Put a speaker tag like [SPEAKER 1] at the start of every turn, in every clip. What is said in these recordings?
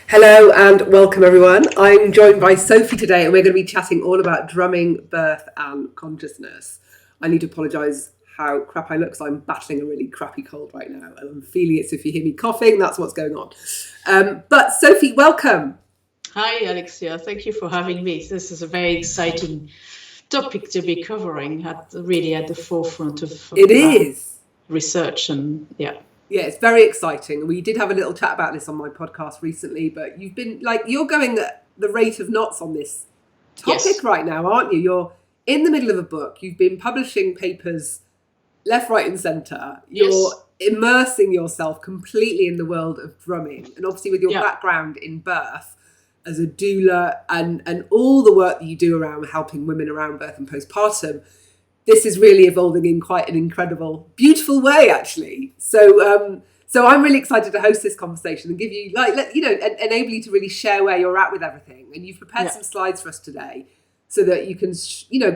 [SPEAKER 1] Hello and welcome everyone. I'm joined by Sophie today and we're going to be chatting all about drumming, birth and consciousness. I need to apologise how crap I look because I'm battling a really crappy cold right now and I'm feeling it, so if you hear me coughing, that's what's going on. But Sophie, welcome.
[SPEAKER 2] Hi Alexia, thank you for having me. This is a very exciting topic to be covering, really at the forefront of
[SPEAKER 1] it is
[SPEAKER 2] research and
[SPEAKER 1] yeah, it's very exciting. We did have a little chat about this on my podcast recently, but you've been you're going at the rate of knots on this topic right now, aren't you? You're in the middle of a book. You've been publishing papers left, right and centre. You're immersing yourself completely in the world of drumming. And obviously with your background in birth as a doula and all the work that you do around helping women around birth and postpartum, this is really evolving in quite an incredible, beautiful way, actually. So I'm really excited to host this conversation and give you, enable you to really share where you're at with everything. And you've prepared some slides for us today so that you can,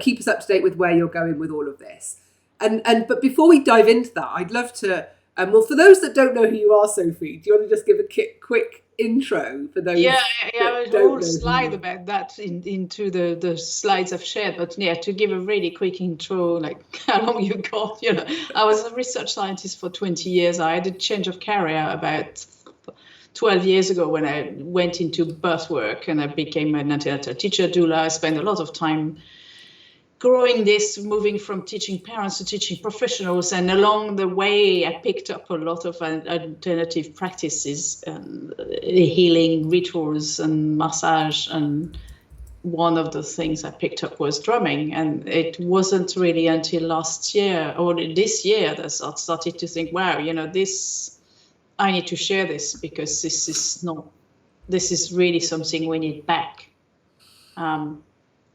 [SPEAKER 1] keep us up to date with where you're going with all of this. But before we dive into that, I'd love to, for those that don't know who you are, Sophie, do you want to just give a quick intro for those?
[SPEAKER 2] Yeah, a whole slide about that into the slides I've shared. But to give a really quick intro, like how long you got, I was a research scientist for 20 years. I had a change of career about 12 years ago when I went into birth work and I became an antenatal teacher, doula. I spent a lot of time growing this, moving from teaching parents to teaching professionals. And along the way, I picked up a lot of alternative practices, healing rituals and massage. And one of the things I picked up was drumming. And it wasn't really until last year or this year that I started to think, wow, I need to share this because this is really something we need back.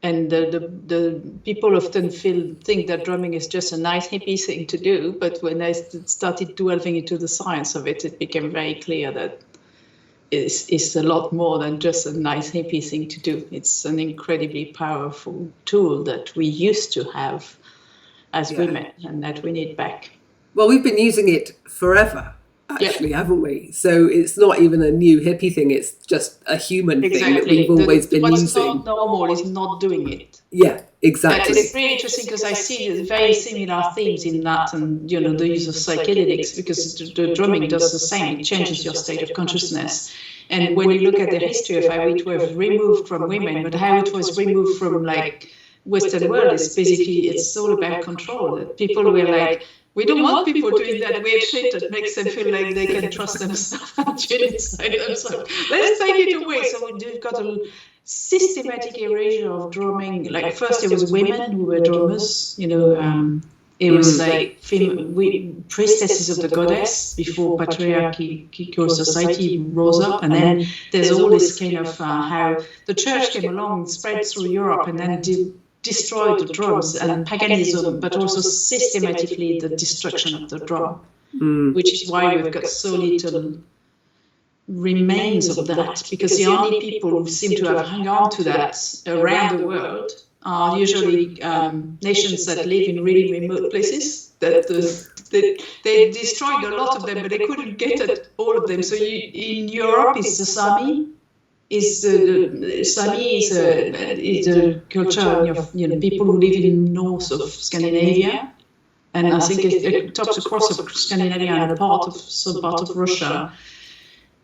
[SPEAKER 2] And the people often think that drumming is just a nice hippie thing to do. But when I started delving into the science of it, it became very clear that it's a lot more than just a nice hippie thing to do. It's an incredibly powerful tool that we used to have as women and that we need back.
[SPEAKER 1] Well, we've been using it forever. Actually, haven't we? So it's not even a new hippie thing. It's just a human thing that we've always been using.
[SPEAKER 2] What's not normal is not doing it.
[SPEAKER 1] Yeah, exactly.
[SPEAKER 2] It's really interesting because I see very similar themes in that and, the use of psychedelics because the drumming does the same. It changes your state of consciousness. And when you look at the history of how it was removed from women, but how it was removed from Western world is basically, it's all about control. That people were like, we don't want people doing that weird shit that makes them feel like they can trust themselves and chill inside themselves. Let's take it away. So we've got a systematic erasure of drumming. First it was women who were drummers, it was priestesses of the goddess before patriarchal society rose up. And then there's all this kind of how the church came along, spread through Europe, and then destroyed the drums and paganism, but also systematically the destruction of the drum, which is why we've got so little remains of that, because the only people who seem to have hung on to that around the world are usually nations that live in really remote places. That they destroyed a lot of them, but they couldn't get at all of them. So in Europe, it's the Sami. Sami is a culture of people who live in north of Scandinavia, and I think it tops across of Scandinavia and a part of Russia.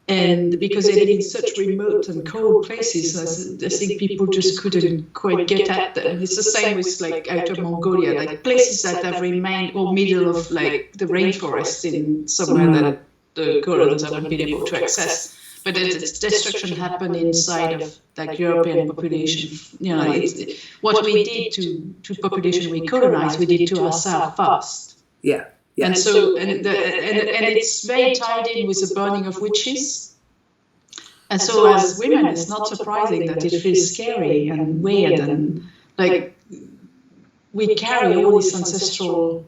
[SPEAKER 2] And because they live in such remote and cold places, I think people just couldn't quite get at them. It's the same with outer Mongolia, places that have remained or middle of the rainforest in somewhere that the colonists haven't been able to access. But its destruction happened inside of European population. What we did to population we colonized, we did to ourselves first.
[SPEAKER 1] Yeah.
[SPEAKER 2] And so and it's very tied in with the burning of witches. And so as women, it's not surprising that it feels scary and weird and we carry all this ancestral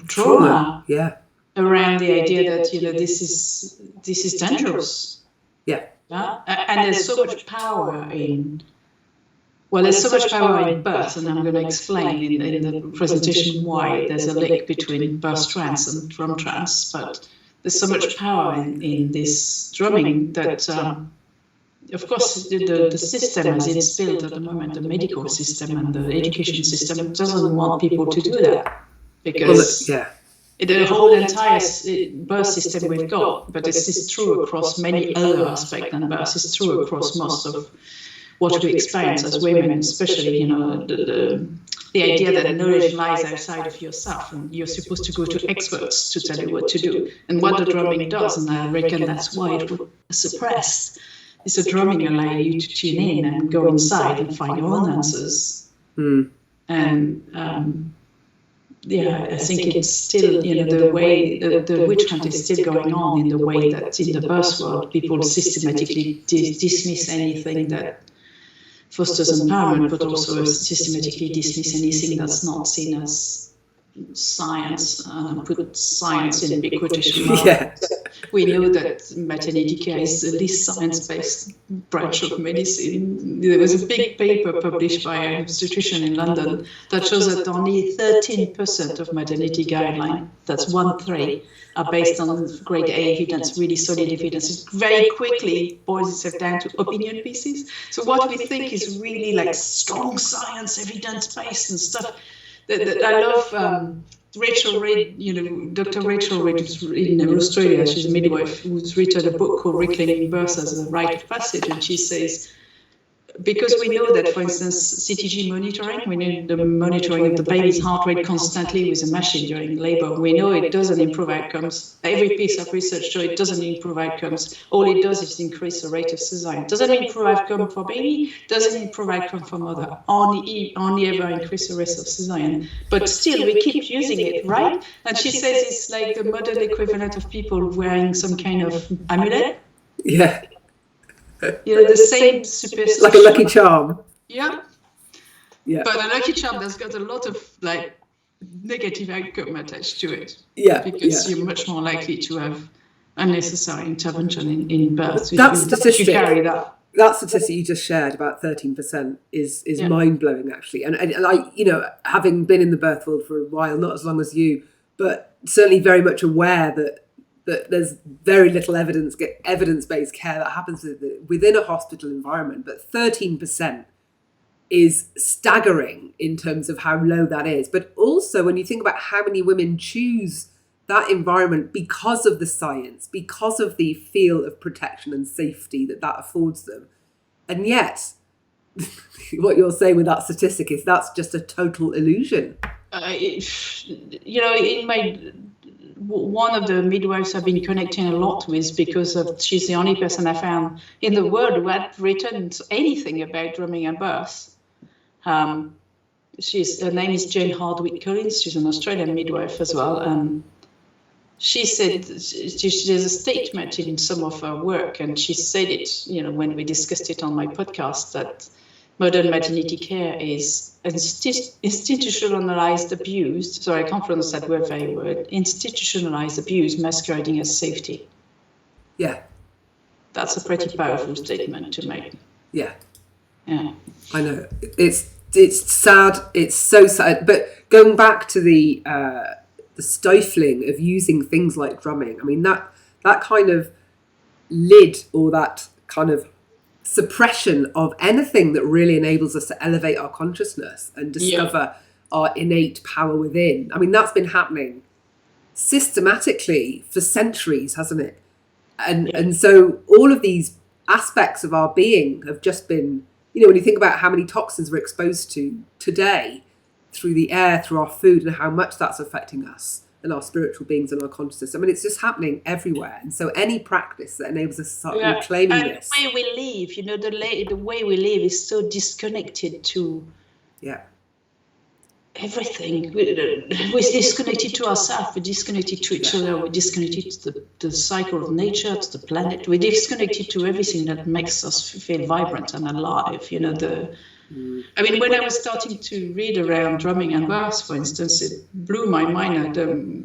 [SPEAKER 2] trauma around the idea that this is dangerous.
[SPEAKER 1] Yeah.
[SPEAKER 2] And there's so much power in birth, and I'm going to explain in the presentation why there's a link between birth trance and drum trance. But there's so much power in this drumming that of course, the system as it's built at the moment, the medical system and the education system, doesn't want people to do that, because the whole entire birth system we've got, but this is true across many other aspects than birth. It's true across most of what we experience as women, especially, the idea that knowledge lies outside of yourself, and you're supposed to go to experts to tell you what to do. And what the drumming does, and I reckon that's why it would suppress, is the drumming allow you to tune in and go inside and find your own answers. And I think it's still, the way the witch hunt is still going on, in the way that in the birth world people systematically dismiss anything that fosters empowerment, but also systematically dismiss anything that's not seen as science, put science in big quotation marks. We know that maternity care is the least science-based branch of medicine. There was a big paper published by an institution in London that shows that only 13% of maternity guidelines, that's 1/3, are based on grade A evidence, really solid evidence. It very quickly boils itself down to opinion pieces. So what we think is really like strong science, evidence-based and stuff. I love Rachel Reid, Dr. Rachel Reid in Australia. She's a midwife who's written a book called Reclaiming Birth as a Rite of Passage, and she says, because we know that, for instance, CTG monitoring, we know the monitoring of the baby's heart rate constantly with a machine during labor. We know it doesn't improve outcomes. Every piece of research shows it doesn't improve outcomes. All it does is increase the rate of cesarean. Doesn't improve outcome for baby, doesn't improve outcome for mother. Only ever increase the risk of cesarean. But still, we keep using it, right? And she says it's like the modern equivalent of people wearing some kind of amulet.
[SPEAKER 1] Yeah.
[SPEAKER 2] The same superstition.
[SPEAKER 1] Like a lucky charm.
[SPEAKER 2] Yeah. But a lucky charm that's got a lot of negative outcome attached to it. Because you're much more likely to have unnecessary intervention in birth.
[SPEAKER 1] That statistic,
[SPEAKER 2] you carry that.
[SPEAKER 1] That statistic you just shared, about 13%, is mind blowing actually. And I, having been in the birth world for a while, not as long as you, but certainly very much aware that there's very little evidence-based care that happens within a hospital environment, but 13% is staggering in terms of how low that is. But also when you think about how many women choose that environment because of the science, because of the feel of protection and safety that affords them. And yet, what you're saying with that statistic is that's just a total illusion.
[SPEAKER 2] One of the midwives I've been connecting a lot with, because she's the only person I found in the world who had written anything about drumming and birth. Her name is Jane Hardwick Collins. She's an Australian midwife as well. She said there's a statement in some of her work, and she said it, when we discussed it on my podcast, that modern maternity care is institutionalized abuse. Sorry, I can't pronounce that word very well. Institutionalized abuse masquerading as safety.
[SPEAKER 1] Yeah.
[SPEAKER 2] That's a pretty powerful statement to make.
[SPEAKER 1] Yeah.
[SPEAKER 2] Yeah.
[SPEAKER 1] I know. It's sad. It's so sad. But going back to the stifling of using things like drumming, I mean, that kind of lid, or that kind of suppression of anything that really enables us to elevate our consciousness and discover our innate power within. I mean, that's been happening systematically for centuries, hasn't it? And so all of these aspects of our being have just been, when you think about how many toxins we're exposed to today through the air, through our food, and how much that's affecting us and our spiritual beings and our consciousness. I mean, it's just happening everywhere. And so any practice that enables us to start reclaiming this.
[SPEAKER 2] The way we live, the way we live is so disconnected to everything. We're disconnected to ourselves, we're disconnected to each other, we're disconnected to the cycle of nature, to the planet. We're disconnected to everything that makes us feel vibrant and alive. I mean, when I was starting to read around drumming and birth, for instance, it blew my mind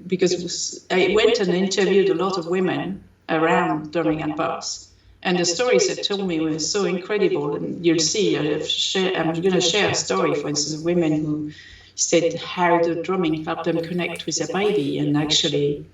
[SPEAKER 2] because I went and interviewed a lot of women around drumming and birth. And the stories they told me were so incredible. And you'll see, I'm going to share a story, for instance, of women who said how the drumming helped them connect with their baby and actually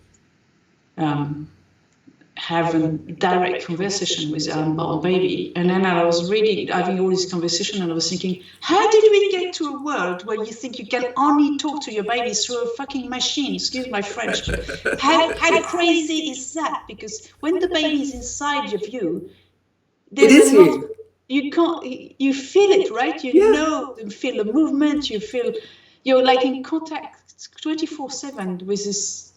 [SPEAKER 2] have a direct conversation with the unborn baby. And then I was really having all this conversation, and I was thinking, how did we get to a world where you think you can only talk to your baby through a fucking machine? Excuse my French, but how crazy is that? Because when the baby is inside of you, there's you can't, you feel it, right? You know, you feel the movement, you feel, you're like in contact 24/7 with this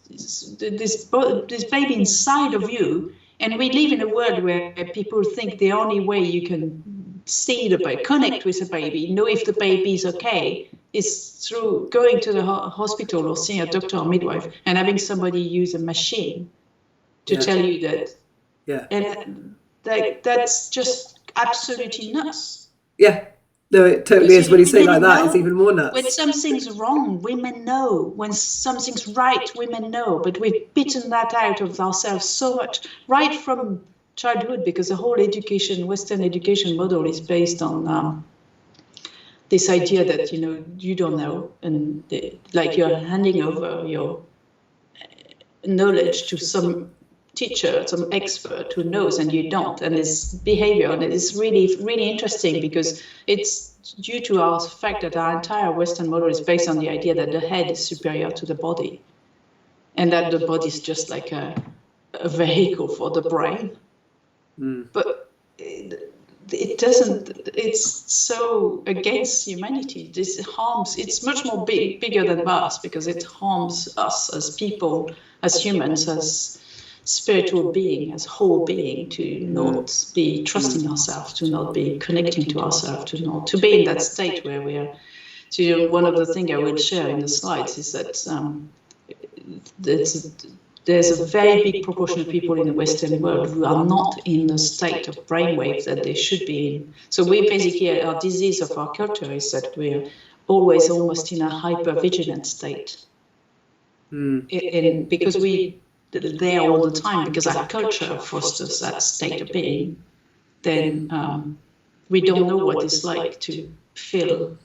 [SPEAKER 2] baby inside of you. And we live in a world where people think the only way you can see the baby, connect with the baby, know if the baby is okay, is through going to the hospital or seeing a doctor or midwife and having somebody use a machine to tell you that.
[SPEAKER 1] Yeah.
[SPEAKER 2] And that's just absolutely nuts.
[SPEAKER 1] Yeah. No, it totally is. When you say it like that, it's even more nuts.
[SPEAKER 2] When something's wrong, women know. When something's right, women know. But we've beaten that out of ourselves so much, right from childhood, because the whole education, Western education model is based on this idea that, you know, you don't know. And like you're handing over your knowledge to some teacher, some expert who knows, and you don't. And this behavior, and it's really, really interesting because it's due to our fact that our entire Western model is based on the idea that the head is superior to the body, and that the body is just like a vehicle for the brain. But it doesn't, it's so against humanity. This harms, it's much more bigger than us, because it harms us as people, as humans, as spiritual being, as whole being, to not be trusting ourselves, to not be connecting to ourselves, to be in that state where we are. So one of the things I will share in the slides is that there's a very big proportion of people in the Western world who are not in the state of brainwave that they should be in. So we basically, our disease of our culture is that we're always almost in a hyper-vigilant state. And because they're there all the time, because our culture fosters that state of being, then we don't know what it's like to feel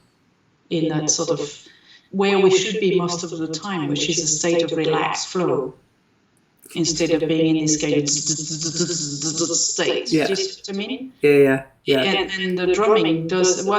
[SPEAKER 2] in that sort of where we should be most of the time, which is a state of relaxed flow, instead of being in this kind of state.
[SPEAKER 1] Yeah.
[SPEAKER 2] Do you see what I mean?
[SPEAKER 1] Yeah.
[SPEAKER 2] And the drumming does the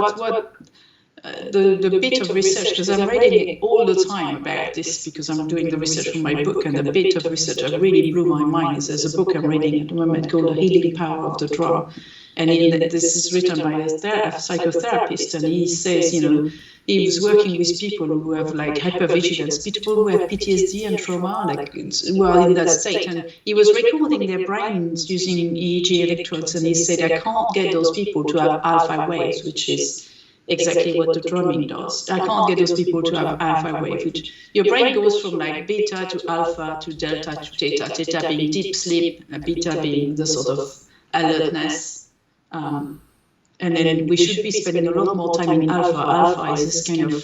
[SPEAKER 2] bit of research, because I'm reading all the time about this, because I'm doing the research for my book, and the bit of research that really blew my mind is there's a book I'm reading at the moment called The Healing Power of the Drum. And this is written by a psychotherapist, and he says, you know, he was working with people who have like hypervigilance, people who have PTSD and trauma, like who are in that state. And he was recording their brains using EEG electrodes, and he said, I can't get those people to have alpha waves, which is exactly what the drumming does. I can't get those people to have alpha wave, which your brain goes from like beta to alpha to delta to theta, theta being deep sleep, beta being the sort of alertness. And then we should be spending a lot more time in alpha. Alpha is this kind of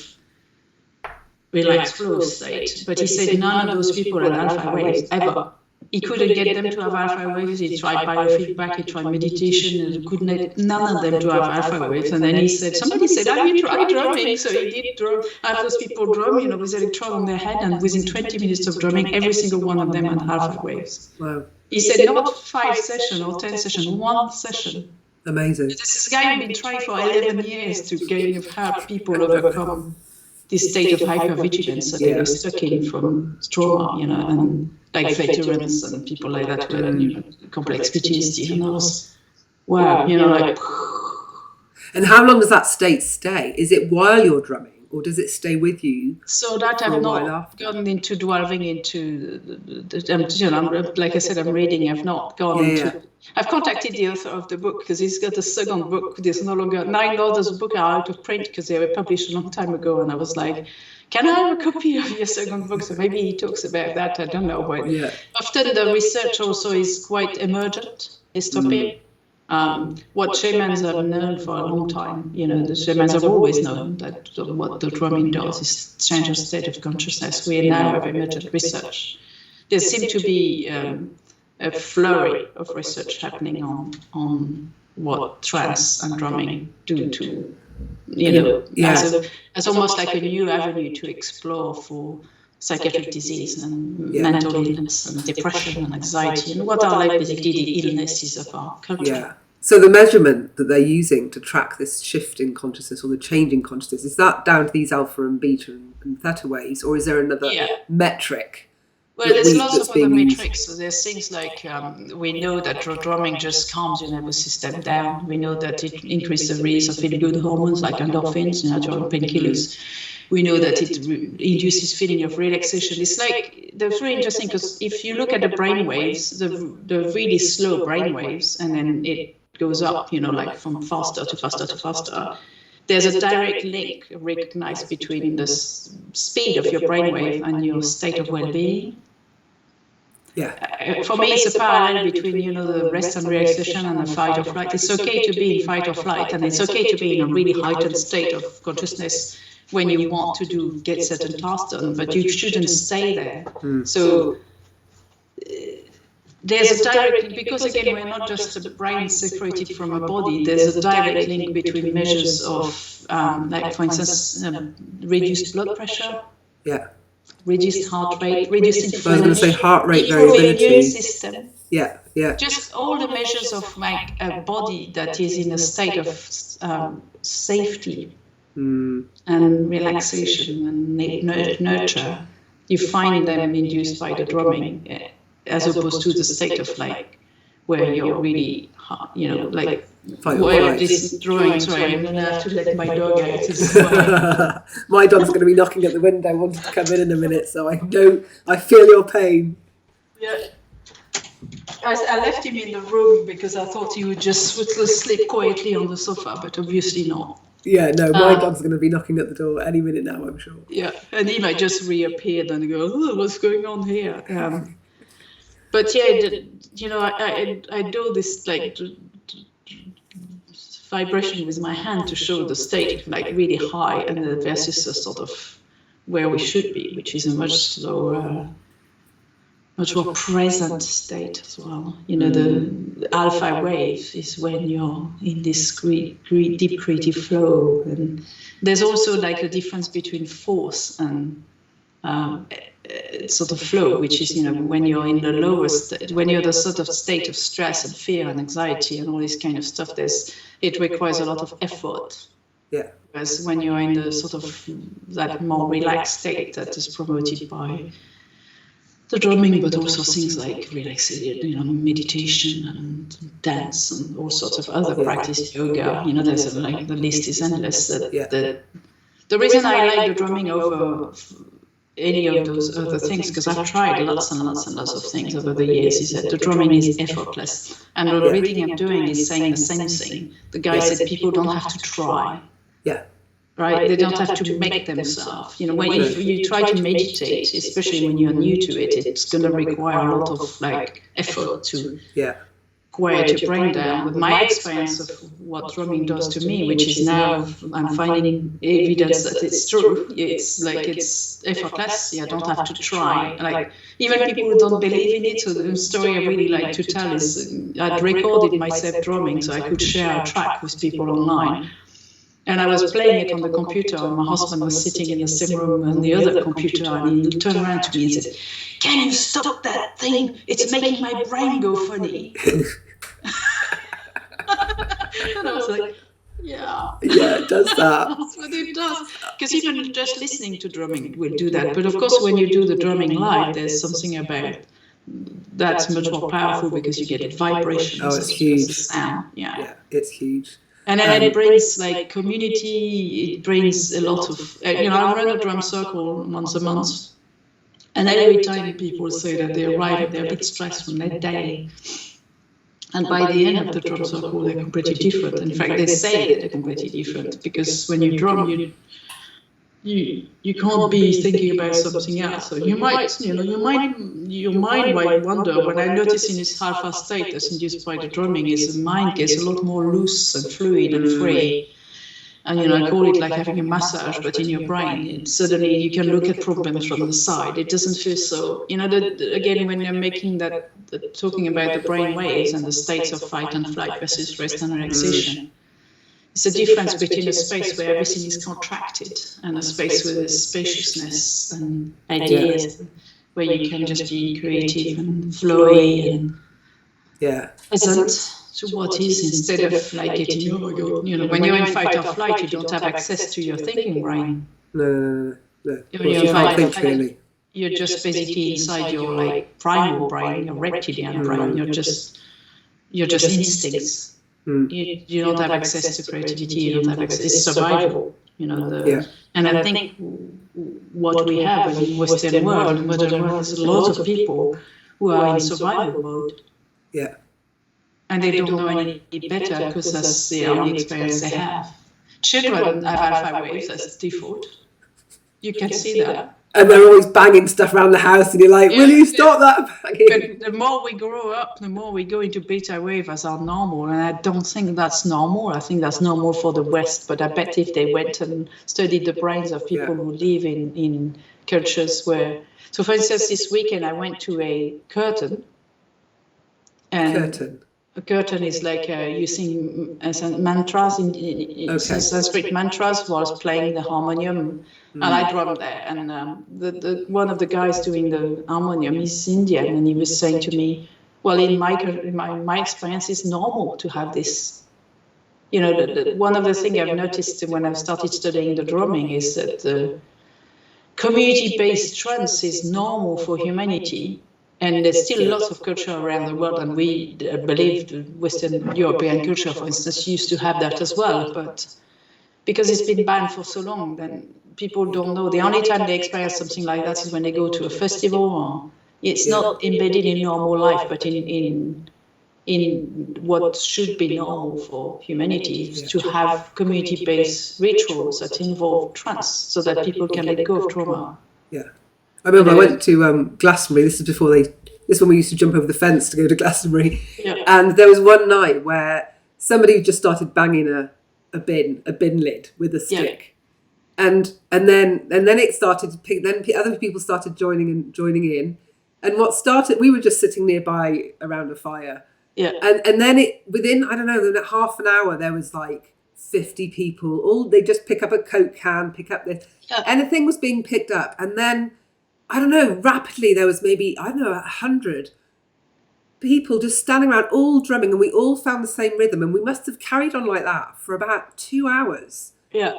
[SPEAKER 2] relaxed flow state. But he said none of those people had alpha waves ever. He couldn't get them to have alpha waves. He tried biofeedback, he tried meditation, and couldn't get none of them to have alpha waves. And then he said, somebody said, have you tried drumming? So he did have those people drum, you know, with electrode on their head, and within 20 minutes of drumming, every single one of them had alpha waves.
[SPEAKER 1] Wow.
[SPEAKER 2] He said not 5 sessions or 10 sessions, 1 session.
[SPEAKER 1] Amazing.
[SPEAKER 2] This guy had been trying for 11 years to help people overcome this state of hypervigilance that they were stuck in from trauma, you know, and like veterans and people like that who had, you know, complex PTSD. And I was, wow, you know, like.
[SPEAKER 1] And how long does that state stay? Is it while you're drumming, or does it stay with you?
[SPEAKER 2] So that I've not gone into delving into you know, like I said, I'm reading. I've not gone into. I've contacted the author of the book because he's got a second book. There's no longer 9 others book are out of print because they were published a long time ago, and I was like, can I have a copy of your second book? So maybe he talks about that. I don't know, but often the research also is quite emergent. This topic. What shamans have known for a long time, you know, the shamans have always known that what the drumming does is change the state of consciousness. We now have emergent research. There seems to be a flurry of research happening on what trance and drumming do to, you know, as almost like a new avenue to explore for psychiatric disease and mental illness and depression and anxiety, and what are like basically the illnesses of our culture.
[SPEAKER 1] Yeah. So the measurement that they're using to track this shift in consciousness or the change in consciousness, is that down to these alpha and beta and theta waves, or is there another metric?
[SPEAKER 2] Well, there's lots of other metrics. So there's things like we know that drumming just calms your nervous system down. We know that it increases the release of feel-good hormones like endorphins, natural painkillers. We know that it induces feeling of relaxation. It's like, that's really interesting, because if you look at the brain waves, the really slow brain waves, and then it goes up, like from faster to faster to faster, there's a direct link recognized between the speed of your brainwave and your state of well-being.
[SPEAKER 1] Yeah.
[SPEAKER 2] For me, it's a parallel between, the rest and relaxation and the fight or flight. It's okay to be in fight or flight, and it's okay to be in a really heightened state of consciousness when you want to get certain tasks done, but you shouldn't stay there. So there's a direct link, because again, we're not just a brain separated from a body. There's a direct link between measures of, like for instance, reduced blood pressure, reduced heart rate, reduced inflammation.
[SPEAKER 1] I was going to say heart rate variability.
[SPEAKER 2] Immune system.
[SPEAKER 1] Yeah.
[SPEAKER 2] Just all the measures of like a body that is in a state of safety and relaxation and nurture. You find them induced by the drumming, as opposed to the state of like where you're really, like where this drawing. Sorry, I'm gonna have to let my dog out.
[SPEAKER 1] My dog's going to be knocking at the window, wanting to come in a minute, so I feel your pain.
[SPEAKER 2] Yeah. I left him in the room because I thought he would just sleep quietly on the sofa, but obviously not.
[SPEAKER 1] Yeah, no, my dog's going to be knocking at the door any minute now, I'm sure.
[SPEAKER 2] Yeah, and he might just reappear and go, oh, what's going on here? But yeah, I do this like vibration with my hand to show the state like really high, and versus a sort of where we should be, which is a much slower, much more present state as well. The alpha wave is when you're in this deep creative flow, and there's also like a difference between force and sort of flow, which is when you're in the lowest, when you're the sort of state of stress and fear and anxiety and all this kind of stuff. It requires a lot of effort.
[SPEAKER 1] Yeah.
[SPEAKER 2] Whereas when you're in the sort of that more relaxed state that is promoted by the drumming, but also things like relaxation, meditation and dance and all sorts of other practice, yoga. There's the list is endless. The reason I like the drumming over any of those other things, because I've tried lots and lots and lots of things over the years, is that the drumming is effortless. And the reading I'm doing is saying the same thing. The guy said people don't have to try.
[SPEAKER 1] Yeah.
[SPEAKER 2] Right? They don't have to make themselves. When you try to meditate, especially when you're new to it, it's going to require a lot of effort to quiet your brain down. With my experience of what drumming does to me, which is now I'm finding evidence that it's true. It's effortless. I don't have to try. Even people who don't believe in it. So the story I really like to tell is I'd recorded myself drumming so I could share a track with people online. And I was playing it on the computer, and my husband was sitting in the same room on the other computer, and he turned around to me and said, "Can you stop that thing? It's making my brain go funny." And I was like, yeah,
[SPEAKER 1] it does that.
[SPEAKER 2] That's what it does. Because even just listening to drumming will do that. But of course, when you do the drumming live, there's something about that's much more powerful because you get vibrations.
[SPEAKER 1] Oh, it's huge.
[SPEAKER 2] Sound. Yeah,
[SPEAKER 1] it's huge.
[SPEAKER 2] And then it brings community. It brings a lot of. I run a drum circle once a month, and every time people say that they arrive and they're a bit stressed from their day. And by the end of the drum circle, they're completely different. In fact, they say that they're completely different because when you drum, you can't be thinking about something else. So your mind might wonder. When I notice in this alpha state that's induced by the drumming, is the mind gets a lot more loose and fluid and free. And I call it like having a massage, but in your brain. Suddenly you can look at problems from the side. It doesn't feel so. Again, when you're making talking about the brain waves and the states of fight and flight versus rest and relaxation, It's a difference between a space where everything is contracted and a space with spaciousness and ideas, where you can just be creative and flowy and present to what is, instead of like getting, oh my God, you know, when you're in fight or flight, you don't have access to your thinking brain.
[SPEAKER 1] No.
[SPEAKER 2] When you're in fight or flight, you're just basically inside your like primal brain, your reptilian brain. You're just instincts. You don't have access to creativity. You don't have access. It's survival. You know. And I think what we have in Western world, there's a lot of people who are in survival mode.
[SPEAKER 1] Yeah.
[SPEAKER 2] And they don't know any better because that's the only experience they have. Children have alpha waves as default. You can see that.
[SPEAKER 1] And they're always banging stuff around the house, and you're like, will you stop that banging?
[SPEAKER 2] But the more we grow up, the more we go into beta wave as our normal. And I don't think that's normal. I think that's normal for the West. But I bet if they went and studied the brains of people who live in cultures where... So for instance, this weekend I went to a curtain. And a curtain is like you sing mantras, in Sanskrit mantras, whilst playing the harmonium. And I drummed there. And one of the guys doing the harmonium is Indian, and he was saying to me, well, in my experience, it's normal to have this. You know, one of the things I've noticed when I've started studying the drumming is that the community-based trance is normal for humanity. And there's still lots of culture around the world, and we believe the Western European culture, for instance, used to have that as well. But because it's been banned for so long, then people don't know. The only time they experience something like that is when they go to a festival. Or it's not embedded in normal life, but in what should be normal for humanity, is to have community-based rituals that involve trance, so that people can let go of trauma.
[SPEAKER 1] Yeah. I remember I went to Glastonbury. This is before this is when we used to jump over the fence to go to Glastonbury. Yeah. And there was one night where somebody just started banging a bin lid with a stick. Yeah. And then it started to pick, then other people started joining in. And what started, we were just sitting nearby around a fire. Yeah. And then within, I don't know, half an hour, there was like 50 people. They just pick up a Coke can, pick up this. Yeah. Anything was being picked up. And then, I don't know, rapidly there was maybe, 100 people just standing around all drumming, and we all found the same rhythm, and we must have carried on like that for about 2 hours. Yeah.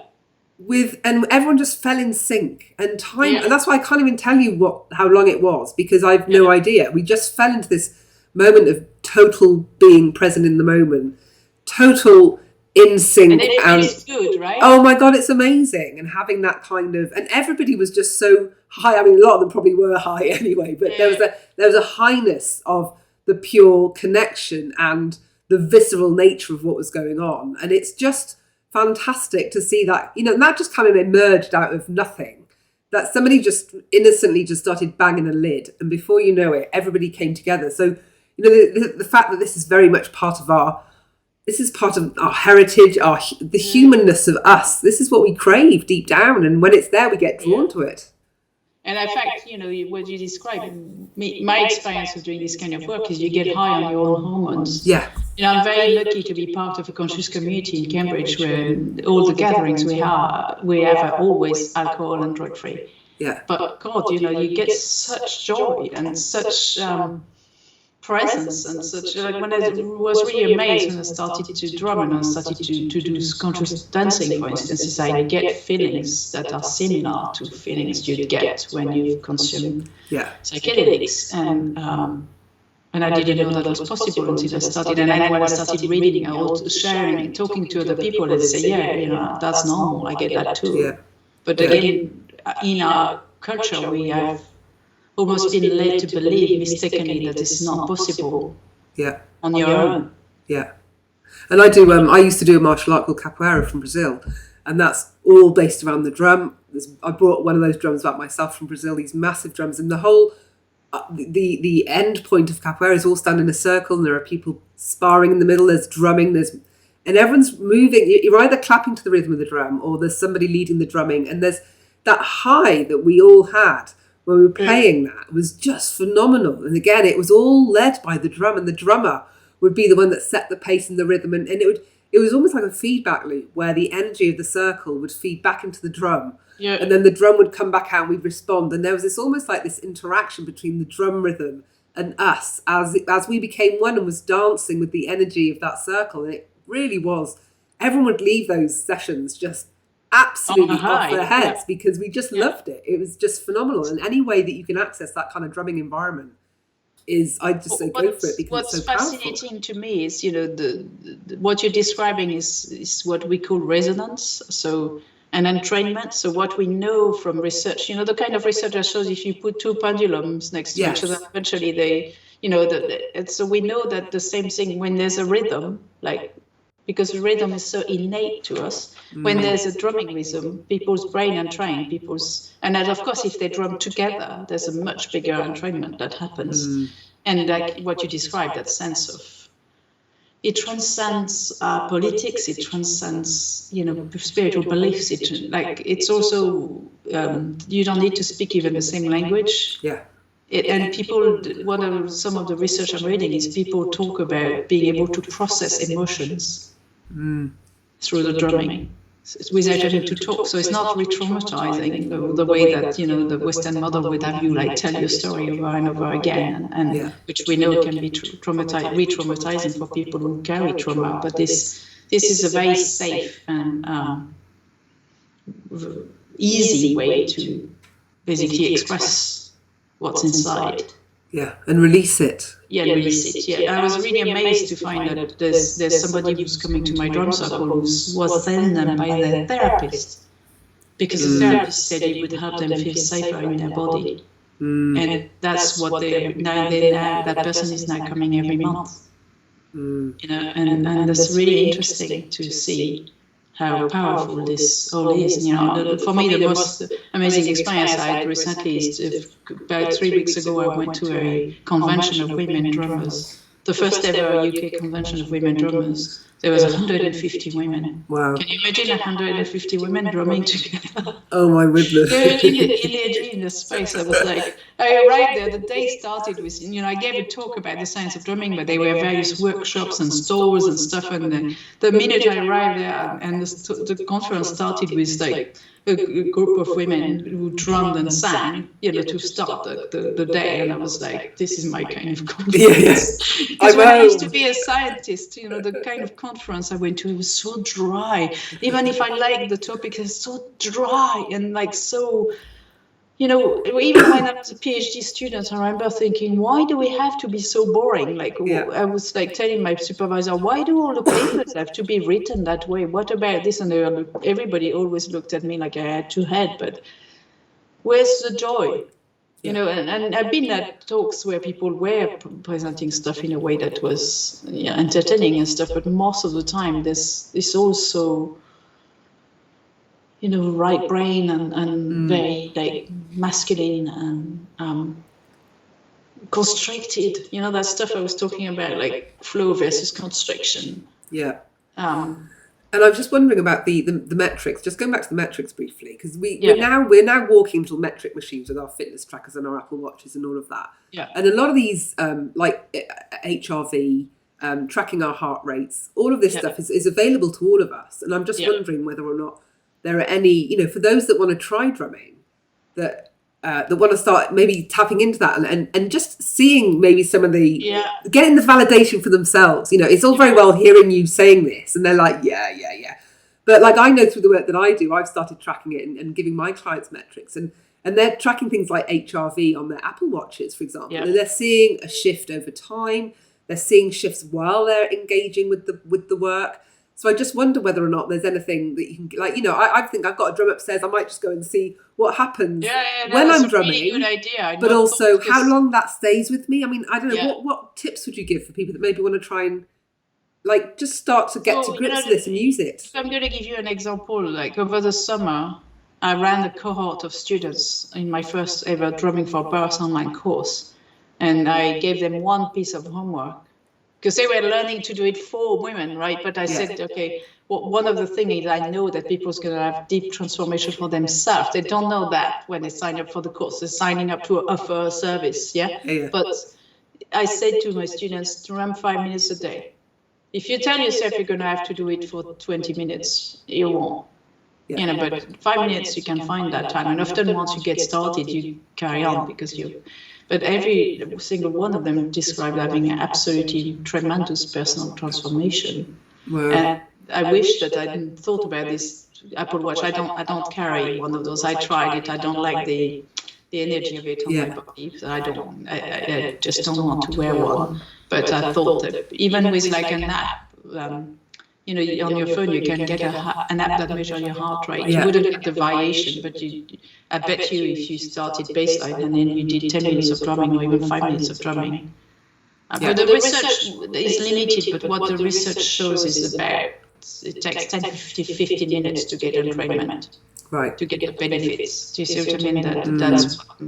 [SPEAKER 1] And everyone just fell in sync, and time, and that's why I can't even tell you how long it was, because I've no idea. We just fell into this moment of total being present in the moment, total in sync,
[SPEAKER 2] and it feels good, right?
[SPEAKER 1] Oh my God, it's amazing. And having that kind of, and everybody was just so high. I mean, a lot of them probably were high anyway, but there was a highness of the pure connection and the visceral nature of what was going on. And it's just fantastic to see that, and that just kind of emerged out of nothing. That somebody just innocently just started banging a lid, and before you know it, everybody came together. So, the fact that this is very much part of our heritage, the humanness of us. This is what we crave deep down, and when it's there, we get drawn to it.
[SPEAKER 2] And in fact, what you described, my experience of doing this kind of work is you get high on your own hormones. Yeah. I'm very lucky to be part of a conscious community in Cambridge where all the gatherings we have are always alcohol and drug free. Yeah. But God, you get such joy and such presence and such. When I was really amazed when I started to drum and I started to do conscious dancing, for instance, is I get feelings that are similar to feelings you'd get when you consume psychedelics. And I didn't know that was possible until I started. And then when I started reading, I was sharing, talking to other people, and they say, that's normal. I get that too. Yeah. But again, in our culture, we have almost been led to believe mistakenly that it's not possible on your own.
[SPEAKER 1] Yeah. And I used to do a martial art called capoeira from Brazil, and that's all based around the drum. I brought one of those drums back myself from Brazil, these massive drums, and the whole, the end point of capoeira is all stand in a circle, and there are people sparring in the middle, there's drumming, and everyone's moving. You're either clapping to the rhythm of the drum, or there's somebody leading the drumming, and there's that high that we all had when we were playing that was just phenomenal. And again, it was all led by the drum, and the drummer would be the one that set the pace and the rhythm, and it was almost like a feedback loop where the energy of the circle would feed back into the drum.
[SPEAKER 2] Yeah.
[SPEAKER 1] And then the drum would come back out and we'd respond. And there was this almost like this interaction between the drum rhythm and us as we became one and was dancing with the energy of that circle. And it really was, everyone would leave those sessions just absolutely off their heads because we just loved it. It was just phenomenal. And any way that you can access that kind of drumming environment is, I just say go for it because
[SPEAKER 2] what's
[SPEAKER 1] it's so powerful.
[SPEAKER 2] Fascinating to me is, the what you're describing is what we call resonance. So, and entrainment. So what we know from research, the kind of research that shows if you put two pendulums next to each other, eventually they, and so we know that the same thing when there's a rhythm, like, because the rhythm is so innate to us, when there's a drumming rhythm, people's brain entrain, and then of course if they drum together, there's a much bigger entrainment that happens. And like what you described, that sense of, it transcends politics, it transcends, spiritual beliefs. It's also, you don't need to speak even the same language.
[SPEAKER 1] Yeah.
[SPEAKER 2] And people, some of the research I'm reading is people talk about being able to process emotions through the drumming without having to talk. So it's not re-traumatizing the way that, the Western model would have you tell your story over and over again, and which we know can be re-traumatizing for people who carry trauma. But this is a very safe and easy way to basically express what's inside.
[SPEAKER 1] Yeah, and release it.
[SPEAKER 2] Yeah, release it. Yeah, I was really amazed to find that there's somebody who's coming to my drum circle who was then by their therapist, because the therapist said it would help them feel safer in their body, and that's what that person is now coming every month. And that's really interesting to see how powerful this all is. For me, the most amazing experience I had recently is about 3 weeks ago, I went to a convention of women drummers, the first ever UK convention of women drummers. There was 150 women.
[SPEAKER 1] Wow.
[SPEAKER 2] Can you imagine 150 women drumming together?
[SPEAKER 1] Oh my goodness.
[SPEAKER 2] In the space, I was like, I arrived there, the day started with, I gave a talk about the science of drumming, but there were various workshops and stalls and stuff, and the minute I arrived there, and the conference started with a group of women who drummed and sang, to start the day, and I was like, this is my kind of conference. Because when I used to be a scientist, the kind of conference I went to, it was so dry. Even if I liked the topic, it's so dry and so, even when I was a PhD student, I remember thinking, why do we have to be so boring? I was telling my supervisor, why do all the papers have to be written that way? What about this? And everybody always looked at me like I had two heads, but where's the joy? And I've been at talks where people were presenting stuff in a way that was entertaining and stuff, but most of the time there's also, right brain and very masculine and constricted. That stuff I was talking about, flow versus constriction.
[SPEAKER 1] Yeah. And I'm just wondering about the metrics. Just going back to the metrics briefly, because we're now walking little metric machines with our fitness trackers and our Apple Watches and all of that.
[SPEAKER 2] Yeah.
[SPEAKER 1] And a lot of these, HRV, tracking our heart rates, all of this stuff is available to all of us. And I'm just wondering whether or not there are any, for those that want to try drumming, that want to start maybe tapping into that and just seeing maybe some of the, getting the validation for themselves. It's all very well hearing you saying this and they're like, yeah. But I know through the work that I do, I've started tracking it and giving my clients metrics and they're tracking things like HRV on their Apple Watches, for example. And they're seeing a shift over time. They're seeing shifts while they're engaging with the work. So I just wonder whether or not there's anything that you can, I think I've got a drum upstairs. I might just go and see what happens when I'm drumming. Really good idea. But also how long that stays with me. I mean, I don't know, what tips would you give for people that maybe want to try and just start to get to grips with this and use it?
[SPEAKER 2] I'm going to give you an example. Over the summer, I ran a cohort of students in my first ever Drumming for Birth online course. And I gave them one piece of homework. Because they were learning to do it for women, right? But I said, okay, one of the things is I know that people's going to have deep transformation for themselves. They don't know that when they sign up for the course. They're signing up to offer a service, But I said to my students, drum 5 minutes a day. If you tell yourself you're going to have to do it for 20 minutes, you won't.
[SPEAKER 1] Yeah.
[SPEAKER 2] You know, but 5 minutes you can find that time. And often once you get started, you carry on because but every single one of them described having an absolutely tremendous personal transformation.
[SPEAKER 1] Wow.
[SPEAKER 2] And I wish that I hadn't thought about this Apple Watch. I don't carry one of those. I tried it. I don't like the energy of it on my body. So I just don't want to wear one. But I thought that even with like an app, you know, on your phone you can get an app that measures your heart rate. You wouldn't get the variation, but I bet you if you started baseline and then you did 10 minutes of drumming or even 5 minutes of drumming. But the research is limited, but what the research shows is about it takes 10 to 50 minutes to get entrainment,
[SPEAKER 1] right?
[SPEAKER 2] To get the benefits. Do you see what I mean? That's what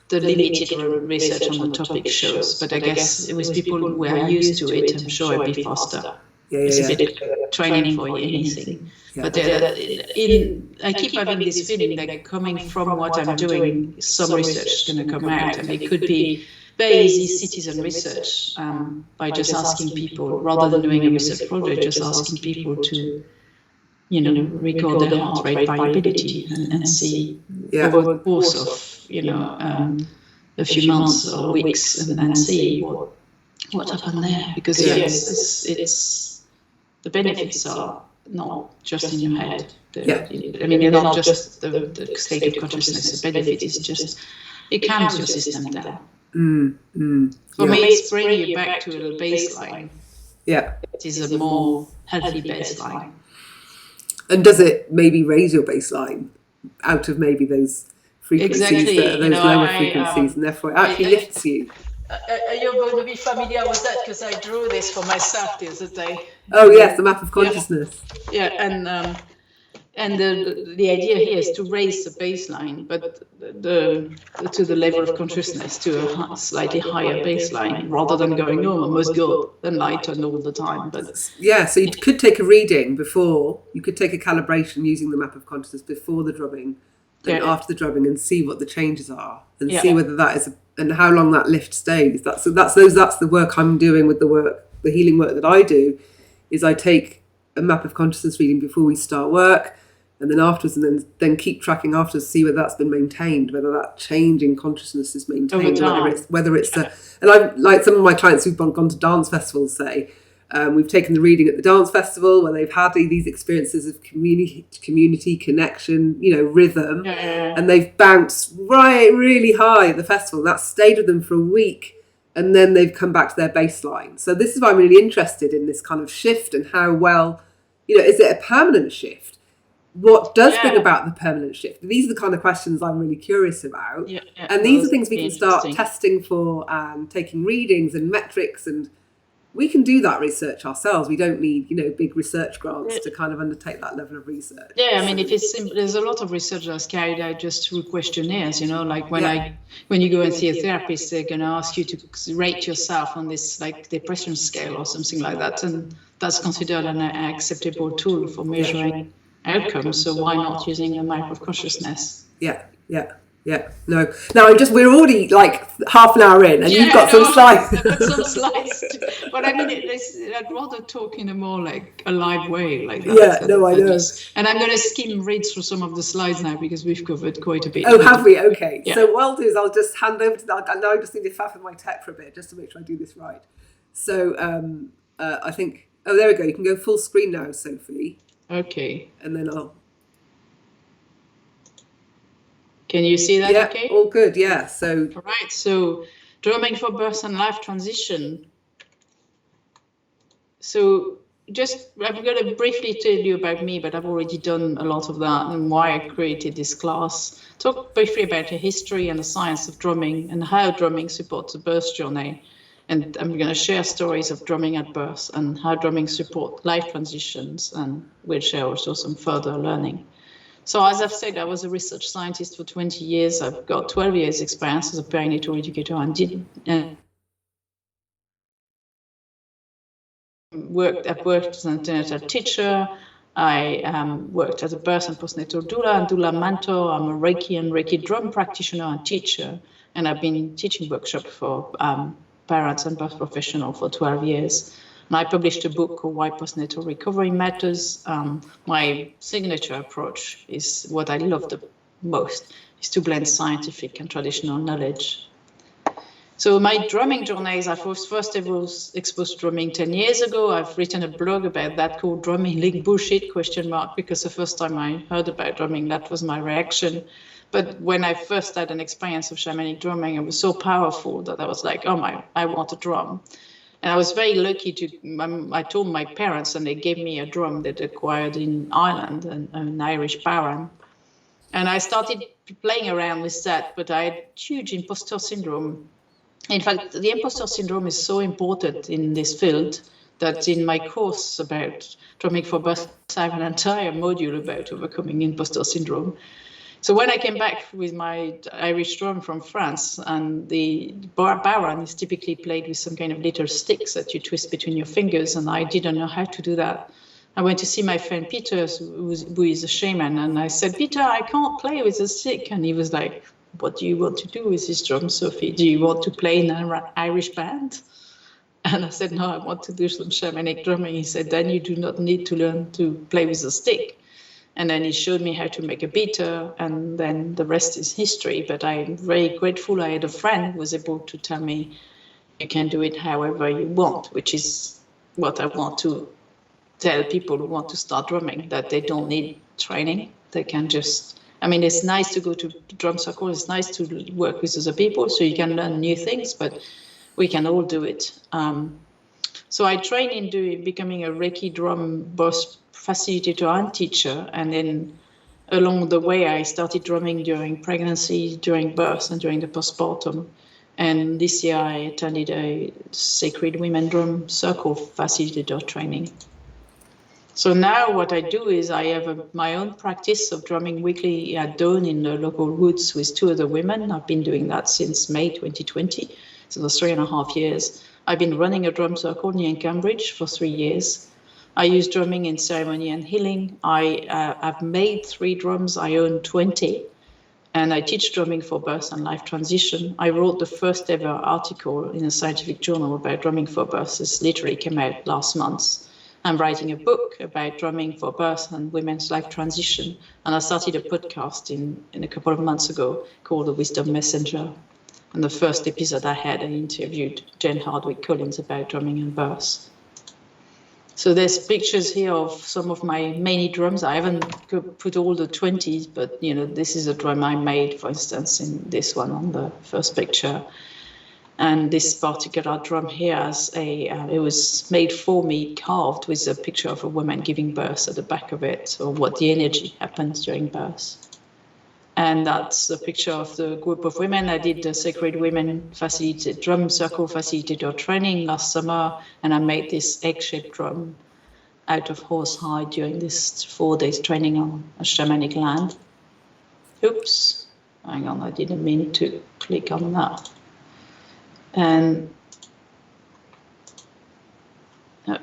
[SPEAKER 2] the limited research on the topic shows. But I guess with people who are used to it, I'm sure it'd be faster. It's a bit of training for anything. But I keep having this feeling that coming from what I'm doing, some research is going to come out, and it could be very easy citizen research by just asking people, rather than doing a research project, just asking people to, you know, record their heart rate variability and see over the course of, you know, a few months or weeks and see what happened there. Because it's the benefits are not just in your head. I mean, they're not just the state of consciousness. The benefit is just, it calms your system down. For me, it's bringing you back to a baseline.
[SPEAKER 1] Yeah.
[SPEAKER 2] It is a more healthy baseline.
[SPEAKER 1] And does it maybe raise your baseline out of maybe those frequencies, those lower frequencies, and therefore it actually lifts you?
[SPEAKER 2] You're going to be familiar with that because I drew this for myself the other day.
[SPEAKER 1] Oh yes, the map of consciousness.
[SPEAKER 2] Yeah, and the idea here is to raise the baseline, but to the level of consciousness, to a slightly higher baseline, rather than going, oh, I must go up and lighten all the time. But
[SPEAKER 1] yeah, so you could take a reading before, you could take a calibration using the map of consciousness before the drumming and after the drumming, and see what the changes are, and see whether that is and how long that lift stays. That's the work I'm doing with the healing work that I do, is I take a map of consciousness reading before we start work, and then afterwards, and then keep tracking afterwards to see whether that's been maintained, whether that change in consciousness is maintained, whether it's and I've, like some of my clients who've gone to dance festivals say, we've taken the reading at the dance festival where they've had these experiences of community connection, you know, rhythm, and they've bounced really high at the festival. That stayed with them for a week, and then they've come back to their baseline. So this is why I'm really interested in this kind of shift and how well, you know, is it a permanent shift? What does bring about the permanent shift? These are the kind of questions I'm really curious about. And these are things we can start testing for and taking readings and metrics, and we can do that research ourselves. We don't need, you know, big research grants to kind of undertake that level of research.
[SPEAKER 2] Yeah, I mean, if it's simple, there's a lot of research that's carried out just through questionnaires, you know, like when you go and see a therapist, they're going to ask you to rate yourself on this, like, depression scale or something like that. And that's considered an acceptable tool for measuring outcomes. So why not using a map of consciousness?
[SPEAKER 1] No. Now we're already like half an hour in, and you've got some slides.
[SPEAKER 2] I've got some slides. But I mean, I'd rather talk in a more like a live way, like that.
[SPEAKER 1] Yeah, no, I know.
[SPEAKER 2] And I'm going to read through some of the slides now because we've covered quite a bit.
[SPEAKER 1] Oh, have we? Okay.
[SPEAKER 2] Yeah.
[SPEAKER 1] So what I'll do is I'll just hand over to that. And now I just need to faff with my tech for a bit just to make sure I do this right. So I think. Oh, there we go. You can go full screen now, Sophie.
[SPEAKER 2] Okay.
[SPEAKER 1] And then I'll.
[SPEAKER 2] Can you see that?
[SPEAKER 1] Yeah,
[SPEAKER 2] okay?
[SPEAKER 1] All good. Yeah. So.
[SPEAKER 2] All right. So, drumming for birth and life transition. So, I'm going to briefly tell you about me, but I've already done a lot of that and why I created this class. Talk briefly about the history and the science of drumming and how drumming supports the birth journey. And I'm going to share stories of drumming at birth and how drumming supports life transitions, and we'll share also some further learning. So as I've said, I was a research scientist for 20 years. I've got 12 years experience as a perinatal educator and I've worked as an antenatal teacher. I worked as a birth and postnatal doula and doula mentor. I'm a Reiki and Reiki drum practitioner and teacher. And I've been teaching workshops for parents and birth professionals for 12 years. And I published a book called Why Postnatal Recovery Matters. My signature approach is what I love the most, is to blend scientific and traditional knowledge. So my drumming journeys, I was first ever exposed to drumming 10 years ago. I've written a blog about that called Drumming League Bullshit, ? Because the first time I heard about drumming, that was my reaction. But when I first had an experience of shamanic drumming, it was so powerful that I was like, oh I want a drum. And I was very lucky I told my parents, and they gave me a drum that acquired in Ireland, an Irish Baron. And I started playing around with that, but I had huge imposter syndrome. In fact, the imposter syndrome is so important in this field that in my course about drumming for birth, I have an entire module about overcoming imposter syndrome. So when I came back with my Irish drum from France, and the baran is typically played with some kind of little sticks that you twist between your fingers, and I didn't know how to do that. I went to see my friend Peter, who is a shaman, and I said, Peter, I can't play with a stick. And he was like, what do you want to do with this drum, Sophie? Do you want to play in an Irish band? And I said, no, I want to do some shamanic drumming. He said, then you do not need to learn to play with a stick. And then he showed me how to make a beater, and then the rest is history. But I'm very grateful I had a friend who was able to tell me you can do it however you want, which is what I want to tell people who want to start drumming, that they don't need training. They can just, it's nice to go to drum circle. It's nice to work with other people so you can learn new things, but we can all do it. So I trained in becoming a Reiki drum both facilitator and teacher, and then along the way I started drumming during pregnancy, during birth, and during the postpartum. And this year I attended a Sacred Women Drum Circle facilitator training. So now what I do is I have my own practice of drumming weekly at dawn in the local woods with 2 other women. I've been doing that since May 2020, so that's 3.5 years. I've been running a drum circle near Cambridge for 3 years. I use drumming in ceremony and healing. I've made 3 drums, I own 20, and I teach drumming for birth and life transition. I wrote the first ever article in a scientific journal about drumming for birth. This literally came out last month. I'm writing a book about drumming for birth and women's life transition. And I started a podcast in a couple of months ago called The Wisdom Messenger. And the first episode I interviewed Jane Hardwick Collins about drumming and birth. So there's pictures here of some of my many drums. I haven't put all the 20s, but this is a drum I made, for instance, in this one on the first picture. And this particular drum here it was made for me, carved with a picture of a woman giving birth at the back of it, or what the energy happens during birth. And that's a picture of the group of women. I did the Sacred Women Drum Circle Facilitator training last summer, and I made this egg-shaped drum out of horsehide during this 4 days training on a shamanic land. Oops, hang on, I didn't mean to click on that. And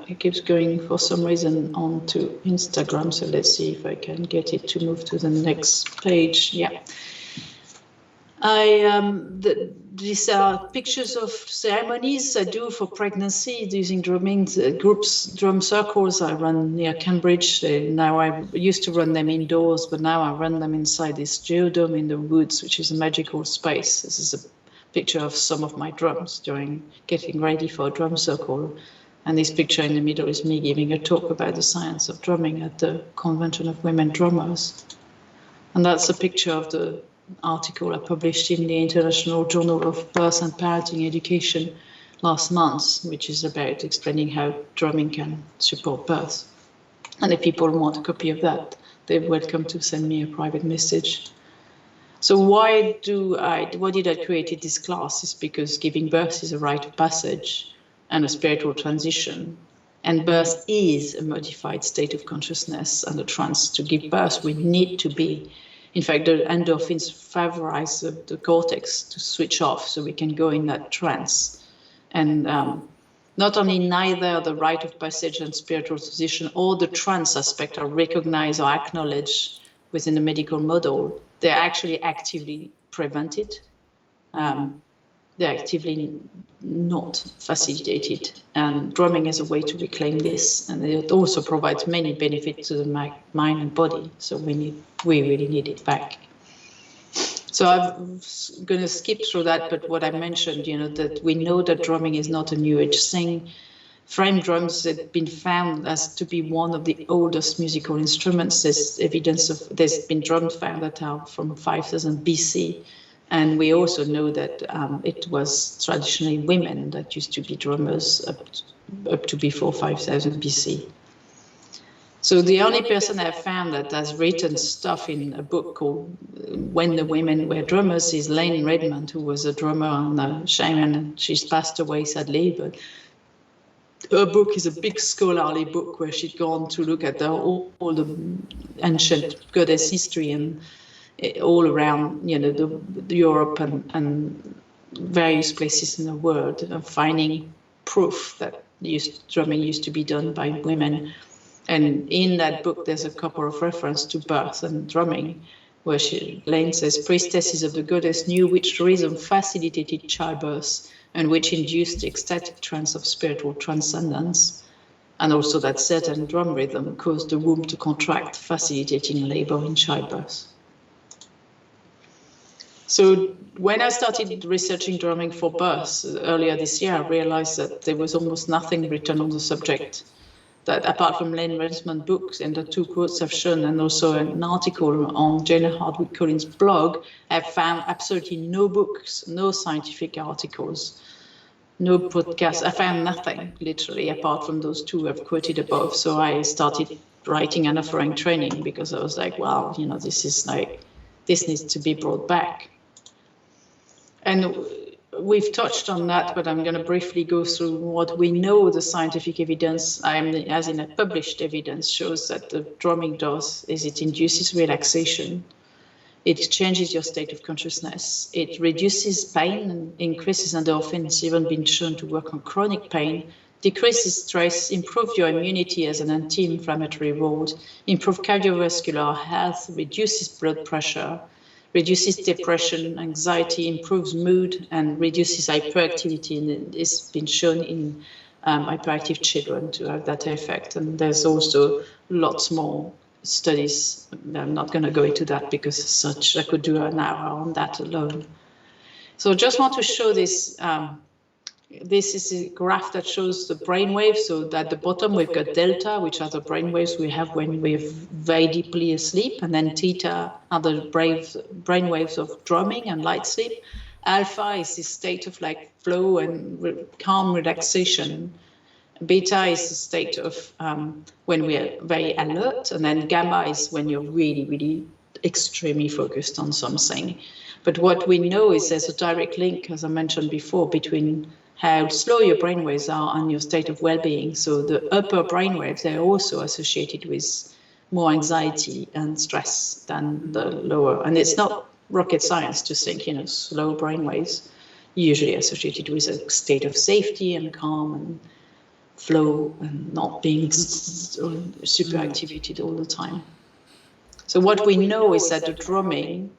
[SPEAKER 2] it keeps going for some reason onto Instagram, so let's see if I can get it to move to the next page. Yeah. These are pictures of ceremonies I do for pregnancy using drumming groups, drum circles I run near Cambridge. Now I used to run them indoors, but now I run them inside this geodome in the woods, which is a magical space. This is a picture of some of my drums during getting ready for a drum circle. And this picture in the middle is me giving a talk about the science of drumming at the Convention of Women Drummers. And that's a picture of the article I published in the International Journal of Birth and Parenting Education last month, which is about explaining how drumming can support birth. And if people want a copy of that, they're welcome to send me a private message. So why did I create this class? Is because giving birth is a rite of passage and a spiritual transition. And birth is a modified state of consciousness and a trance. To give birth, we need to be. In fact, the endorphins favorize the cortex to switch off so we can go in that trance. And not only neither the rite of passage and spiritual transition or the trance aspect are recognized or acknowledged within the medical model, they're actually actively prevented. they're actively not facilitated. And drumming is a way to reclaim this, and it also provides many benefits to the mind and body. So we really need it back. So I'm going to skip through that, but what I mentioned, that we know that drumming is not a new age thing. Frame drums have been found as to be one of the oldest musical instruments. There's been drums found that are from 5000 BC. And we also know that it was traditionally women that used to be drummers up to before 5000 BC. So the only person I've found that has written stuff in a book called When the Women Were Drummers is Lainie Redmond, who was a drummer and a shaman. She's passed away sadly, but her book is a big scholarly book where she'd gone to look at all the ancient goddess history and all around, the Europe and various places in the world, finding proof that drumming used to be done by women. And in that book, there's a couple of references to birth and drumming, where Lainie says, priestesses of the goddess knew which rhythm facilitated childbirth and which induced the ecstatic trance of spiritual transcendence, and also that certain drum rhythm caused the womb to contract, facilitating labor in childbirth. So when I started researching drumming for birth earlier this year, I realized that there was almost nothing written on the subject. That apart from Lainie Redmond's books and the two quotes I've shown, and also an article on Jane Hardwick Collins' blog, I've found absolutely no books, no scientific articles, no podcasts. I found nothing, literally, apart from those two I've quoted above. So I started writing and offering training because I was like, wow, this needs to be brought back. And we've touched on that, but I'm going to briefly go through what we know the scientific evidence, as in a published evidence, shows that the drumming does is it induces relaxation, it changes your state of consciousness, it reduces pain and increases endorphins. It's even been shown to work on chronic pain, decreases stress, improves your immunity as an anti-inflammatory role, improves cardiovascular health, reduces blood pressure, reduces depression, anxiety, improves mood, and reduces hyperactivity. And it's been shown in hyperactive children to have that effect. And there's also lots more studies. I'm not going to go into that because I could do an hour on that alone. So I just want to show this. This is a graph that shows the brain waves. So at the bottom, we've got delta, which are the brain waves we have when we're very deeply asleep. And then theta are the brain waves of drumming and light sleep. Alpha is this state of flow and calm relaxation. Beta is the state of when we're very alert. And then gamma is when you're really, really extremely focused on something. But what we know is there's a direct link, as I mentioned before, between how slow your brainwaves are and your state of well-being. So the upper brainwaves, they're also associated with more anxiety and stress than the lower. And it's not rocket science to think, slow brainwaves usually associated with a state of safety and calm and flow and not being super activated all the time. So what we know is that the drumming,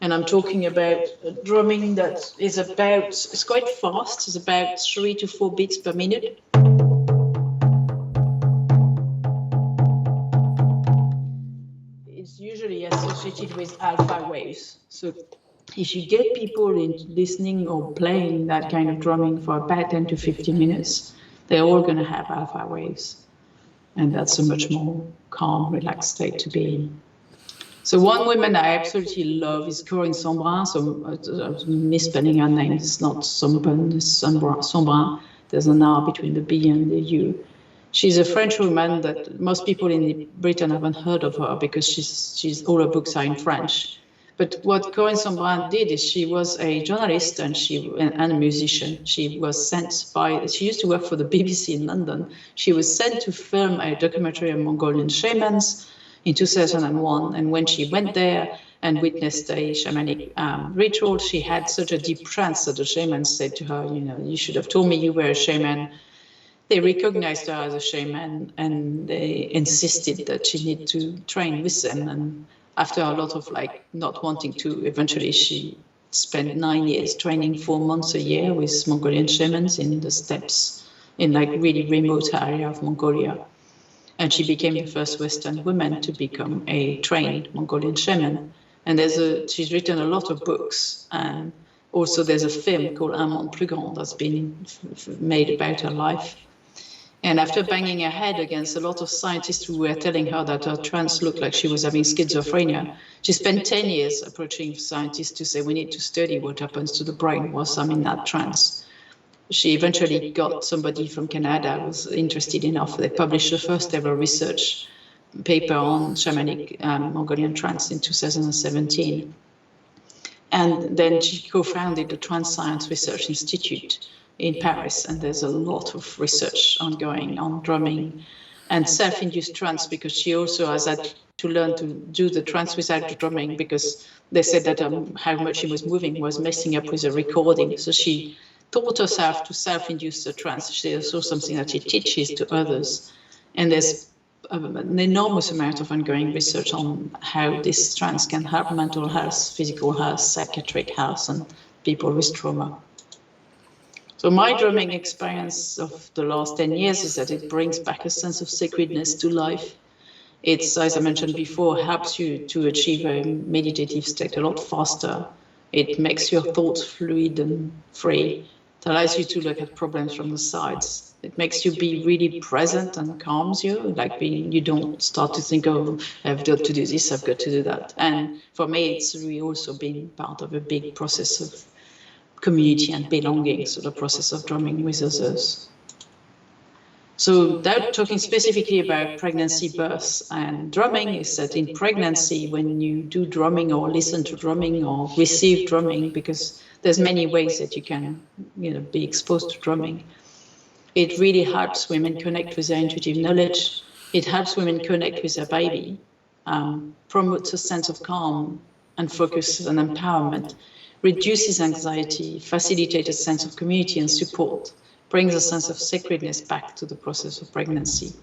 [SPEAKER 2] and I'm talking about drumming that is it's quite fast, it's about 3 to 4 beats per minute. It's usually associated with alpha waves. So if you get people into listening or playing that kind of drumming for about 10 to 15 minutes, they're all going to have alpha waves. And that's a much more calm, relaxed state to be in. So one woman I absolutely love is Corinne Sombrin. So I'm misspelling her name. It's not Sombrin, it's Sombrin. There's an R between the B and the U. She's a French woman that most people in Britain haven't heard of her because she's all her books are in French. But what Corinne Sombrin did is she was a journalist and a musician. She used to work for the BBC in London. She was sent to film a documentary on Mongolian shamans in 2001, and when she went there and witnessed a shamanic ritual, she had such a deep trance that the shaman said to her, you should have told me you were a shaman. They recognized her as a shaman and they insisted that she needed to train with them. And after a lot of not wanting to, eventually she spent 9 years training 4 months a year with Mongolian shamans in the steppes, in like really remote area of Mongolia. And she became the first Western woman to become a trained Mongolian shaman. And she's written a lot of books. And also there's a film called Un Monde Plus Grand that's been made about her life. And after banging her head against a lot of scientists who were telling her that her trance looked like she was having schizophrenia, she spent 10 years approaching scientists to say, we need to study what happens to the brain whilst I'm in that trance. She eventually got somebody from Canada who was interested enough. They published the first ever research paper on shamanic Mongolian trance in 2017. And then she co-founded the Trance Science Research Institute in Paris. And there's a lot of research ongoing on drumming and self-induced trance, because she also has had to learn to do the trance without the drumming, because they said that how much she was moving was messing up with the recording. So she taught herself to self-induce the trance. She also something that she teaches to others. And there's an enormous amount of ongoing research on how this trance can help mental health, physical health, psychiatric health, and people with trauma. So my drumming experience of the last 10 years is that it brings back a sense of sacredness to life. It's, as I mentioned before, helps you to achieve a meditative state a lot faster. It makes your thoughts fluid and free. It allows you to look at problems from the sides. It makes you be really present and calms you, like you don't start to think, oh, I've got to do this, I've got to do that. And for me, it's really also been part of a big process of community and belonging, so the process of drumming with others. So without talking specifically about pregnancy, birth, and drumming, is that in pregnancy, when you do drumming or listen to drumming or receive drumming, because there's many ways that you can, be exposed to drumming, it really helps women connect with their intuitive knowledge. It helps women connect with their baby, promotes a sense of calm and focus and empowerment, reduces anxiety, facilitates a sense of community and support, brings a sense of sacredness back to the process of pregnancy,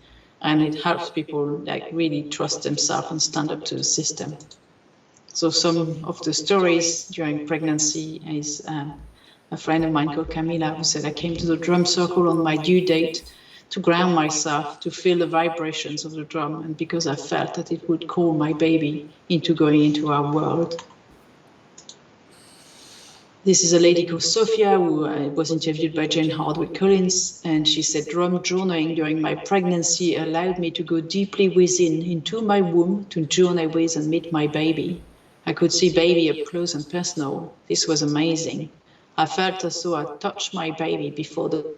[SPEAKER 2] and it helps people really trust themselves and stand up to the system. So some of the stories during pregnancy is a friend of mine called Camila, who said, I came to the drum circle on my due date to ground myself, to feel the vibrations of the drum, and because I felt that it would call my baby into going into our world. This is a lady called Sophia, who was interviewed by Jane Hardwick Collins, and she said, drum journeying during my pregnancy allowed me to go deeply within, into my womb, to journey with and meet my baby. I could see baby up close and personal. This was amazing. I felt as though I touched my baby before the...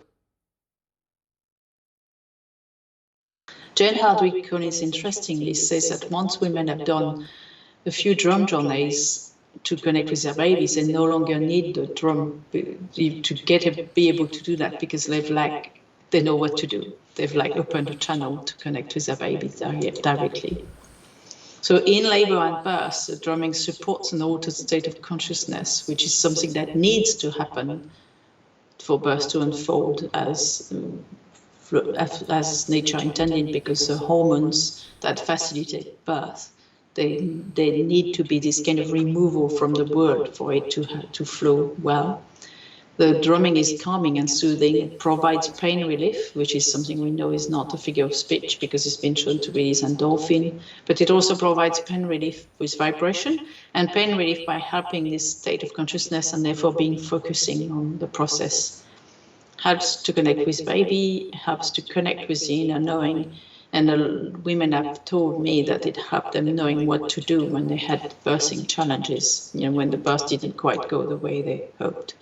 [SPEAKER 2] Jane Hardwick Collins interestingly says that once women have done a few drum journeys to connect with their babies, they no longer need the drum to be able to do that, because they know what to do. They've opened a channel to connect with their babies directly. So in labor and birth, the drumming supports an altered state of consciousness, which is something that needs to happen for birth to unfold as nature intended, because the hormones that facilitate birth, they need to be this kind of removal from the world for it to flow well. The drumming is calming and soothing. It provides pain relief, which is something we know is not a figure of speech because it's been shown to release endorphin, but it also provides pain relief with vibration, and pain relief by helping this state of consciousness and therefore focusing on the process. Helps to connect with baby, helps to connect with the inner knowing. And the women have told me that it helped them knowing what to do when they had birthing challenges, when the birth didn't quite go the way they hoped.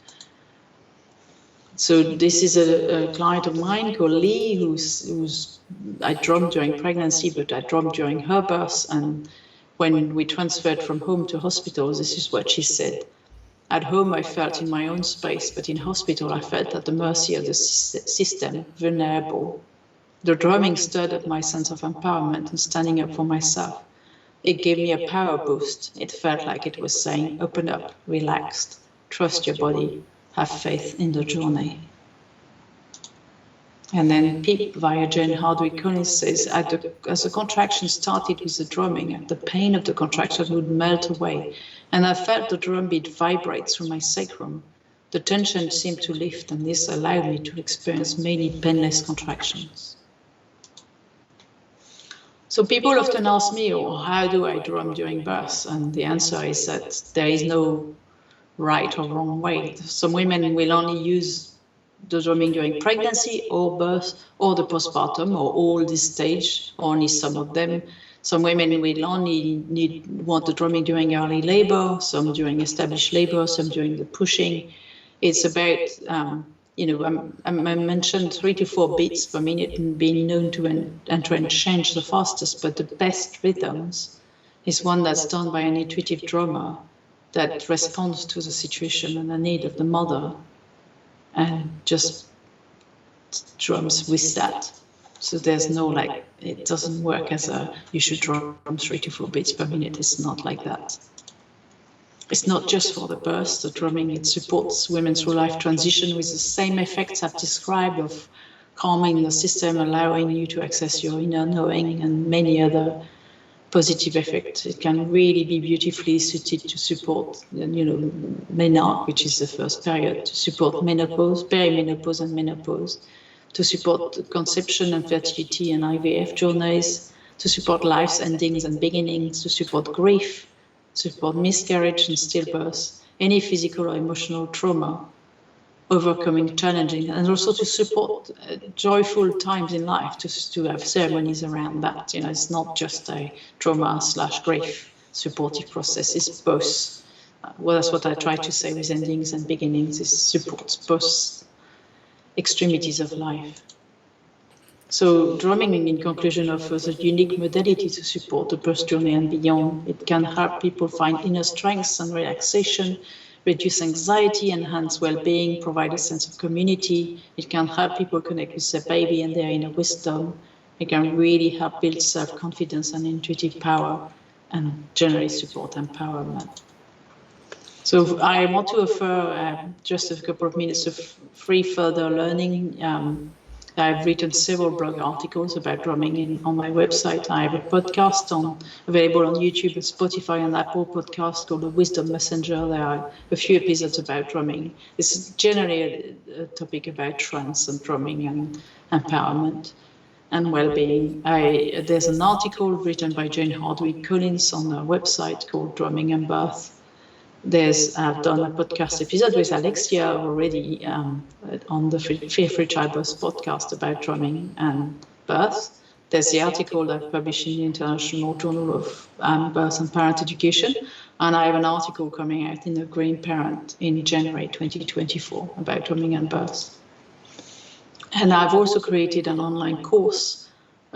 [SPEAKER 2] So this is a client of mine called Lee, who's I drummed during pregnancy, but I drummed during her birth. And when we transferred from home to hospital, this is what she said. At home, I felt in my own space, but in hospital, I felt at the mercy of the system, vulnerable. The drumming stirred up my sense of empowerment and standing up for myself. It gave me a power boost. It felt like it was saying, open up, relax, trust your body, have faith in the journey. And then Pip via Jane Hardwick Collins says, as the contraction started with the drumming, the pain of the contraction would melt away, And I felt the drum beat vibrate through my sacrum. The tension seemed to lift, and this allowed me to experience many painless contractions. So people often ask me, how do I drum during birth? And the answer is that there is no right or wrong way. Some women will only use the drumming during pregnancy or birth or the postpartum or all this stage, only some of them. Some women will only want the drumming during early labor, some during established labor, some during the pushing. It's about, I mentioned 3 to 4 beats per minute being known to enter and change the fastest, but the best rhythms is one that's done by an intuitive drummer that responds to the situation and the need of the mother and just drums with that. So there's no it doesn't work as you should drum 3 to 4 beats per minute. It's not like that. It's not just for the birth, the drumming, it supports women through life transition with the same effects I've described of calming the system, allowing you to access your inner knowing and many other positive effects. It can really be beautifully suited to support, menarche, which is the first period, to support menopause, perimenopause and menopause, to support conception and fertility and IVF journeys, to support life's endings and beginnings, to support grief, support miscarriage and stillbirth, any physical or emotional trauma, overcoming challenging, and also to support joyful times in life, to have ceremonies around that. It's not just a trauma/grief supportive process, it's both. Well, that's what I try to say with endings and beginnings, is supports both extremities of life. So drumming, in conclusion, offers a unique modality to support the birth journey and beyond. It can help people find inner strength and relaxation, reduce anxiety, enhance well-being, provide a sense of community. It can help people connect with their baby and their inner wisdom. It can really help build self-confidence and intuitive power and generally support empowerment. So I want to offer just a couple of minutes of free further learning. I've written several blog articles about drumming on my website. I have a podcast available on YouTube and Spotify and Apple Podcasts called The Wisdom Messenger. There are a few episodes about drumming. This is generally a topic about trance and drumming and empowerment and well-being. There's an article written by Jane Hardwick Collins on a website called Drumming and Birth. I've done a podcast episode with Alexia already on the Fear Free Childbirth podcast about drumming and birth. There's the article I've published in the International Journal of Birth and Parent Education, and I have an article coming out in The Green Parent in January 2024 about drumming and birth. And I've also created an online course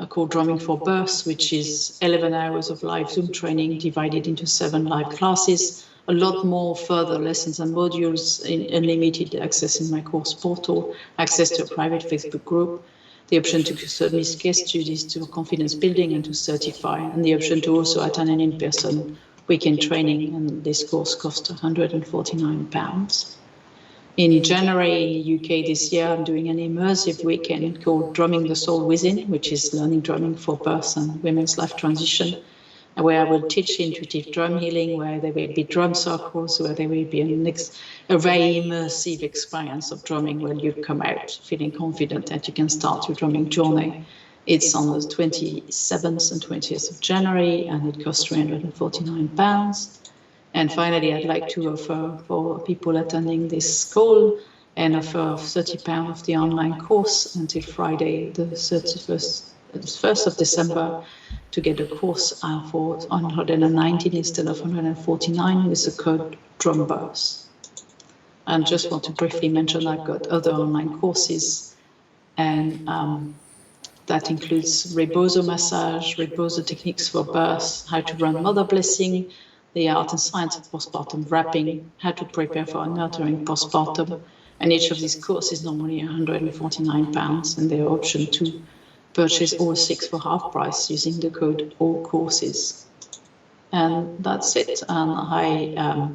[SPEAKER 2] called Drumming for Birth, which is 11 hours of live Zoom training divided into 7 live classes. A lot more further lessons and modules, in unlimited access in my course portal, access to a private Facebook group, the option to submit case studies to confidence building and to certify, and the option to also attend an in-person weekend training. And this course cost £149. In January in the UK this year, I'm doing an immersive weekend called Drumming the Soul Within, which is learning drumming for birth and women's life transition, where I will teach intuitive drum healing, where there will be drum circles, where there will be a very immersive experience of drumming, where you come out feeling confident that you can start your drumming journey. It's on the 27th and 20th of January, and it costs £349. And finally, I'd like to offer for people attending this call an offer of £30 of the online course until Friday, the 1st of December, to get a course for 119 instead of 149 with the code DRUMBIRTH. And just want to briefly mention I've got other online courses, and that includes rebozo massage, rebozo techniques for birth, how to run mother blessing, the art and science of postpartum wrapping, how to prepare for a nurturing postpartum. And each of these courses is normally £149, and there are options to purchase all 6 for half price using the code ALLCOURSES. And that's it. And I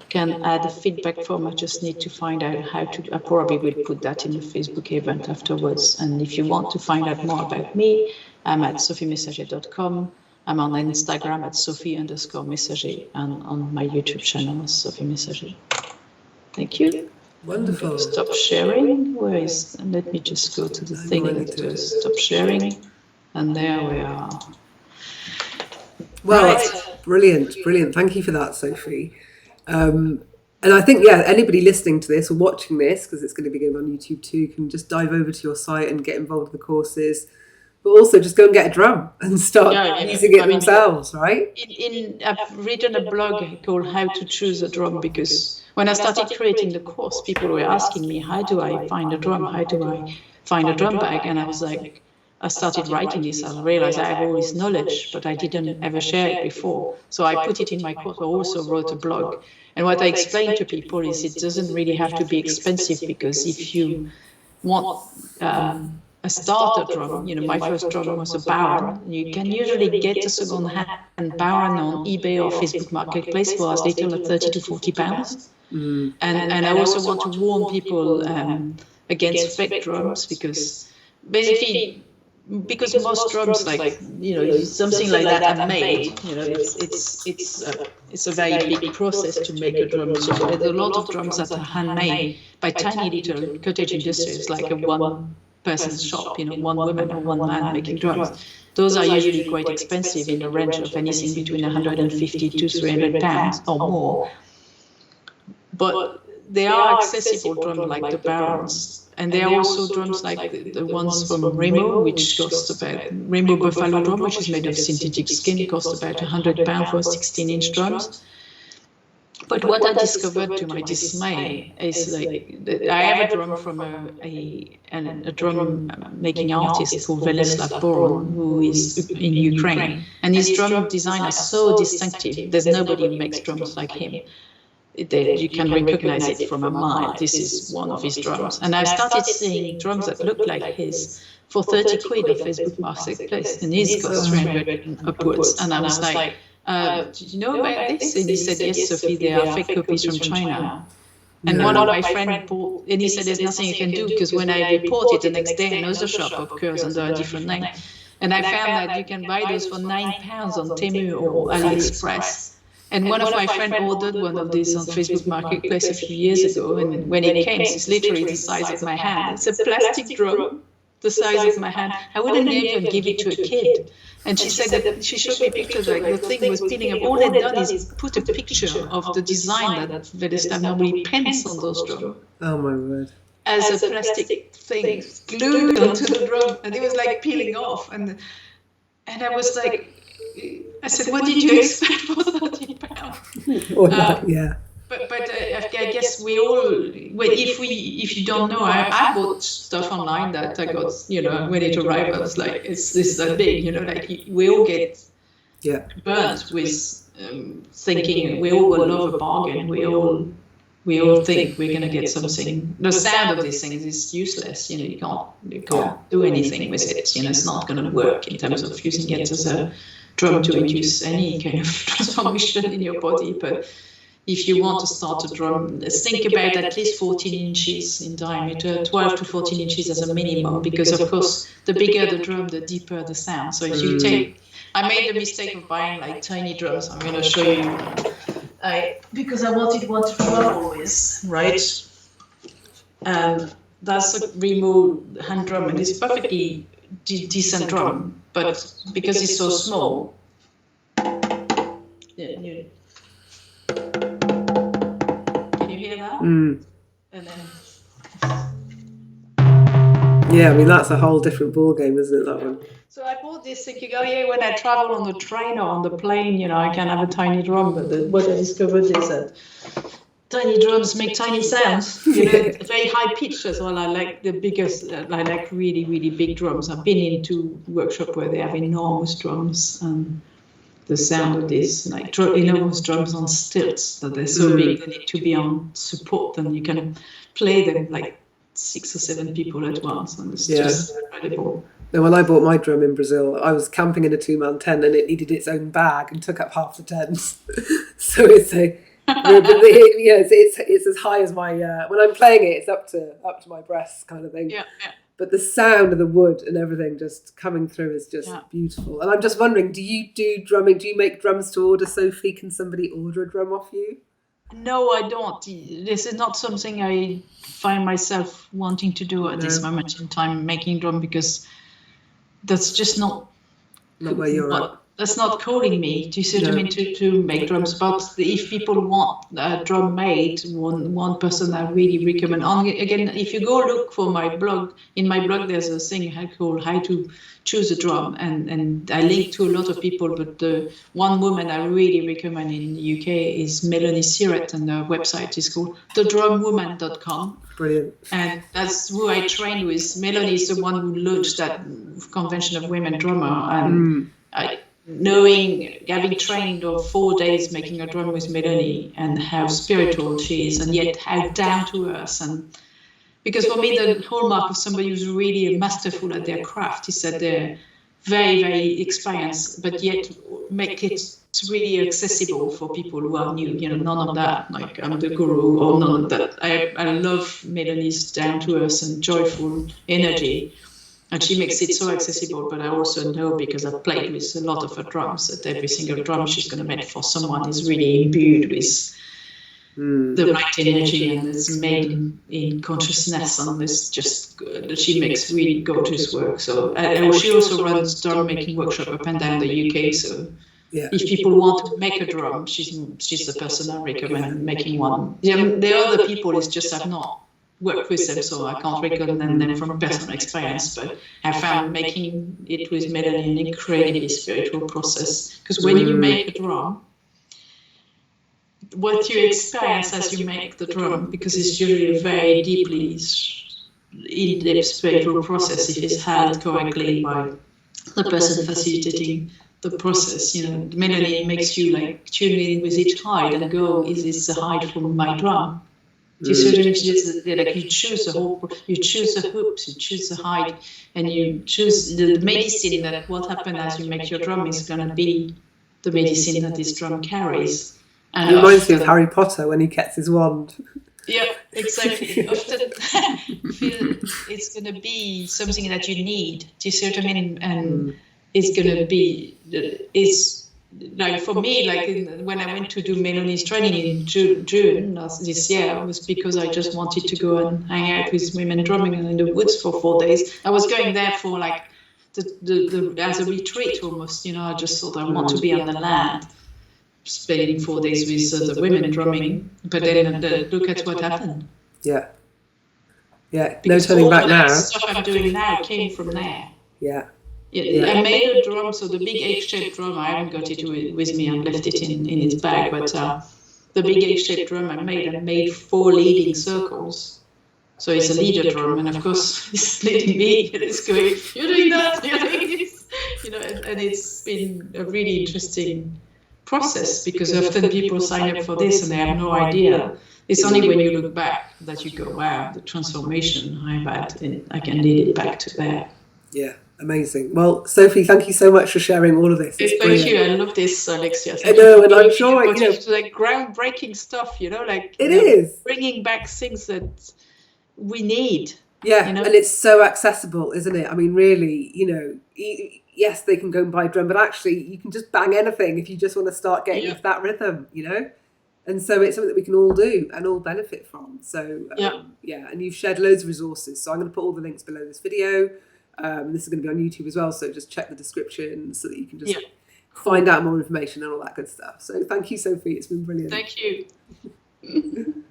[SPEAKER 2] can add a feedback form. I just need to find out how to. I probably will put that in the Facebook event afterwards. And if you want to find out more about me, I'm at sophiemessager.com. I'm on Instagram at Sophie_Messager and on my YouTube channel, Sophie Messager. Thank you.
[SPEAKER 1] Wonderful.
[SPEAKER 2] Stop sharing. Let me just go to the thing that stop sharing. And there we are.
[SPEAKER 1] Well, brilliant. Thank you for that, Sophie. And I think, anybody listening to this or watching this, because it's going to be going on YouTube too, can just dive over to your site and get involved with the courses. But also just go and get a drum and start using it themselves, right?
[SPEAKER 2] I've written a blog called How to Choose a Drum, because when I started creating the course, people were asking me, how do I find a drum? How do I find a drum bag? And I was like, I started writing this. I realized I have all this knowledge, but I didn't ever share it before. So I put it in my course. I also wrote a blog. And what I explain to people is it doesn't really have to be expensive, because if you want a starter drum, my first drum was a Baron. You can usually get a second-hand Baron on eBay or Facebook Marketplace for as little as 30 to 40 pounds. And I also want to warn people against fake drums, because basically, because most drums, something like that are made, it's a very big process to make a drum. So there's a lot of drums that are handmade by tiny little cottage industries, like a one-person shop, one woman or one man making drums. Those are usually quite expensive, in the range of anything between 150 to 300 pounds or more. But they are accessible drums like the Barons. And there are also drums like the ones from Remo, which cost about, Remo Buffalo drum, which is made of synthetic skin, costs about £100 for 16-inch drums. But what I discovered to my dismay is I have a drum from a drum making artist called Veleslav Boron, who is in Ukraine. And his drum design is so distinctive. There's nobody who makes drums like him. You can recognize it from a mile. This is one of his drums. And I started seeing drums that look like his for 30 quid on Facebook Marketplace, and his cost 300 upwards. And I was like, did you know about this? And he said, yes, Sophie, they are fake copies from China. And one of my friends bought, and he said, there's nothing you can do, because when I report it the next day, another shop occurs under a different name. And I found that you can buy those for £9 on Temu or AliExpress. And one of my friends ordered one of these on Facebook Marketplace a few years ago, and when it came, it's literally the size of my hand. It's a plastic drum, the size of my hand. I wouldn't even give it to a kid. And she said that she showed me pictures, like the thing was peeling up. All they'd done is put a picture of the design that Veleslav normally pens on those drums.
[SPEAKER 1] Oh my word.
[SPEAKER 2] As a plastic thing glued onto the drum, and it was like peeling off. And I was like, I said, what did you expect for £30?
[SPEAKER 1] Yeah.
[SPEAKER 2] But I guess we all, if you don't know, I bought stuff online that I got, when it arrived, I was like, this is that big, we all get burnt with thinking, we all will love a bargain, we all think we're going to get something. The sound of these things is useless, you can't do anything with it, it's not going to work in terms of using it as a drum to induce any kind of transformation in your body. But if you want to start a drum, think about at least 14 inches in diameter, 12 to 14 inches as a minimum, because of course the bigger the drum, the deeper the sound. So if you take, I made the mistake of buying like tiny drums. I'm going to show you, because I wanted one to travel with, right? That's a Remo hand drum, and it's perfectly decent drum, but because it's so small, can you hear that? And
[SPEAKER 1] then, that's a whole different ball game, isn't it, that one?
[SPEAKER 2] So I bought this thinking, when I travel on the train or on the plane, I can have a tiny drum. But what I discovered is that tiny drums make tiny sounds, very high pitched as well. I like the biggest, I like really, really big drums. I've been into workshops where they have enormous drums, and the sound of this, like enormous drums on stilts, that they're so big they need to be on support, and you can play them like 6 or 7 people at once, and it's just incredible.
[SPEAKER 1] Now, when I bought my drum in Brazil, I was camping in a 2-man tent, and it needed its own bag and took up half the tent. So it's it's as high as my when I'm playing it, it's up to my breasts kind of thing. but the sound of the wood and everything just coming through is just beautiful. And I'm just wondering, do you do drumming? Do you make drums to order, Sophie? Can somebody order a drum off you?
[SPEAKER 2] No, I don't. This is not something I find myself wanting to do at this moment in time, making drum, because that's just not
[SPEAKER 1] where you're at.
[SPEAKER 2] That's not calling me. Do you see what I mean? To make drums. But if people want a drum made, one person I really recommend. Again, if you go look for my blog, in my blog there's a thing called How to Choose a Drum, and I link to a lot of people. But the one woman I really recommend in the UK is Lainie Redmond, and the website is called thedrumwoman.com.
[SPEAKER 1] Brilliant.
[SPEAKER 2] And that's who I trained with. Lainie is the one who launched that convention of women drummer, and having trained over 4 days making a drum with Lainie, and how spiritual she is, and yet how down to earth. And because for me, the hallmark of somebody who's really masterful at their craft is that they're very, very experienced, but yet make it really accessible for people who are new. None of that, like I'm the guru, or none of that. I love Lainie's down to earth and joyful energy. And she makes it so accessible, but I also know, because I've played with a lot of her drums, that every single drum she's going to make for someone is really imbued with the right energy, and it's made in consciousness, and it's just good. She makes really gorgeous work. So she also runs drum making workshop up and down the UK. So if people want to make a drum, she's the person I recommend making one. The other people is just I've not work with them, so I can't recommend them from personal experience, but I found making it with Lainie an incredibly spiritual process, because when you make a drum, what you experience as you make the drum, because it's usually a very deeply in-depth spiritual process if it's held correctly by the person facilitating the process. Lainie makes you like tune in with each hide and go, is this the hide from my drum? You choose you choose the hoops, you choose the hide, and you choose the medicine that what happens as you make your drum is going to be the medicine that this drum carries. And
[SPEAKER 1] it reminds me of Harry Potter when he gets his wand.
[SPEAKER 2] Yeah, exactly. Often feel it's going to be something that you need. Do you see what I mean? And it's going to be, like for me, like when I went to do Lainie's training in June this year, it was because I just wanted to go and hang out with women drumming in the woods for 4 days. I was going there for like the as a retreat almost. I just thought I want to be on the land, spending 4 days with the women drumming. But then look at what happened.
[SPEAKER 1] Yeah.
[SPEAKER 2] Because
[SPEAKER 1] no turning back now.
[SPEAKER 2] Stuff I'm doing now came from there.
[SPEAKER 1] Yeah.
[SPEAKER 2] I made a drum, so the big H-shaped drum, I haven't got it with me, I left it in its bag, but the big H-shaped drum I made 4 leading circles. So it's a leader drum, and of course it's leading me, and it's going, you're doing that, you're doing this, and it's been a really interesting process, because often people sign up for this and they have no idea. It's only when you look back that you go, wow, the transformation I've had, and I can lead it back to there.
[SPEAKER 1] Yeah. Amazing. Well, Sophie, thank you so much for sharing all of this.
[SPEAKER 2] Thank you. I love this, Alexia.
[SPEAKER 1] I know, and I'm sure
[SPEAKER 2] it's like groundbreaking stuff. Like
[SPEAKER 1] it is
[SPEAKER 2] bringing back things that we need.
[SPEAKER 1] Yeah, and it's so accessible, isn't it? I mean, really, yes, they can go and buy a drum, but actually, you can just bang anything if you just want to start getting into that rhythm. And so it's something that we can all do and all benefit from. So and you've shared loads of resources. So I'm going to put all the links below this video. This is going to be on YouTube as well, so just check the description so that you can just find out more information and all that good stuff. So thank you, Sophie. It's been brilliant.
[SPEAKER 2] Thank you.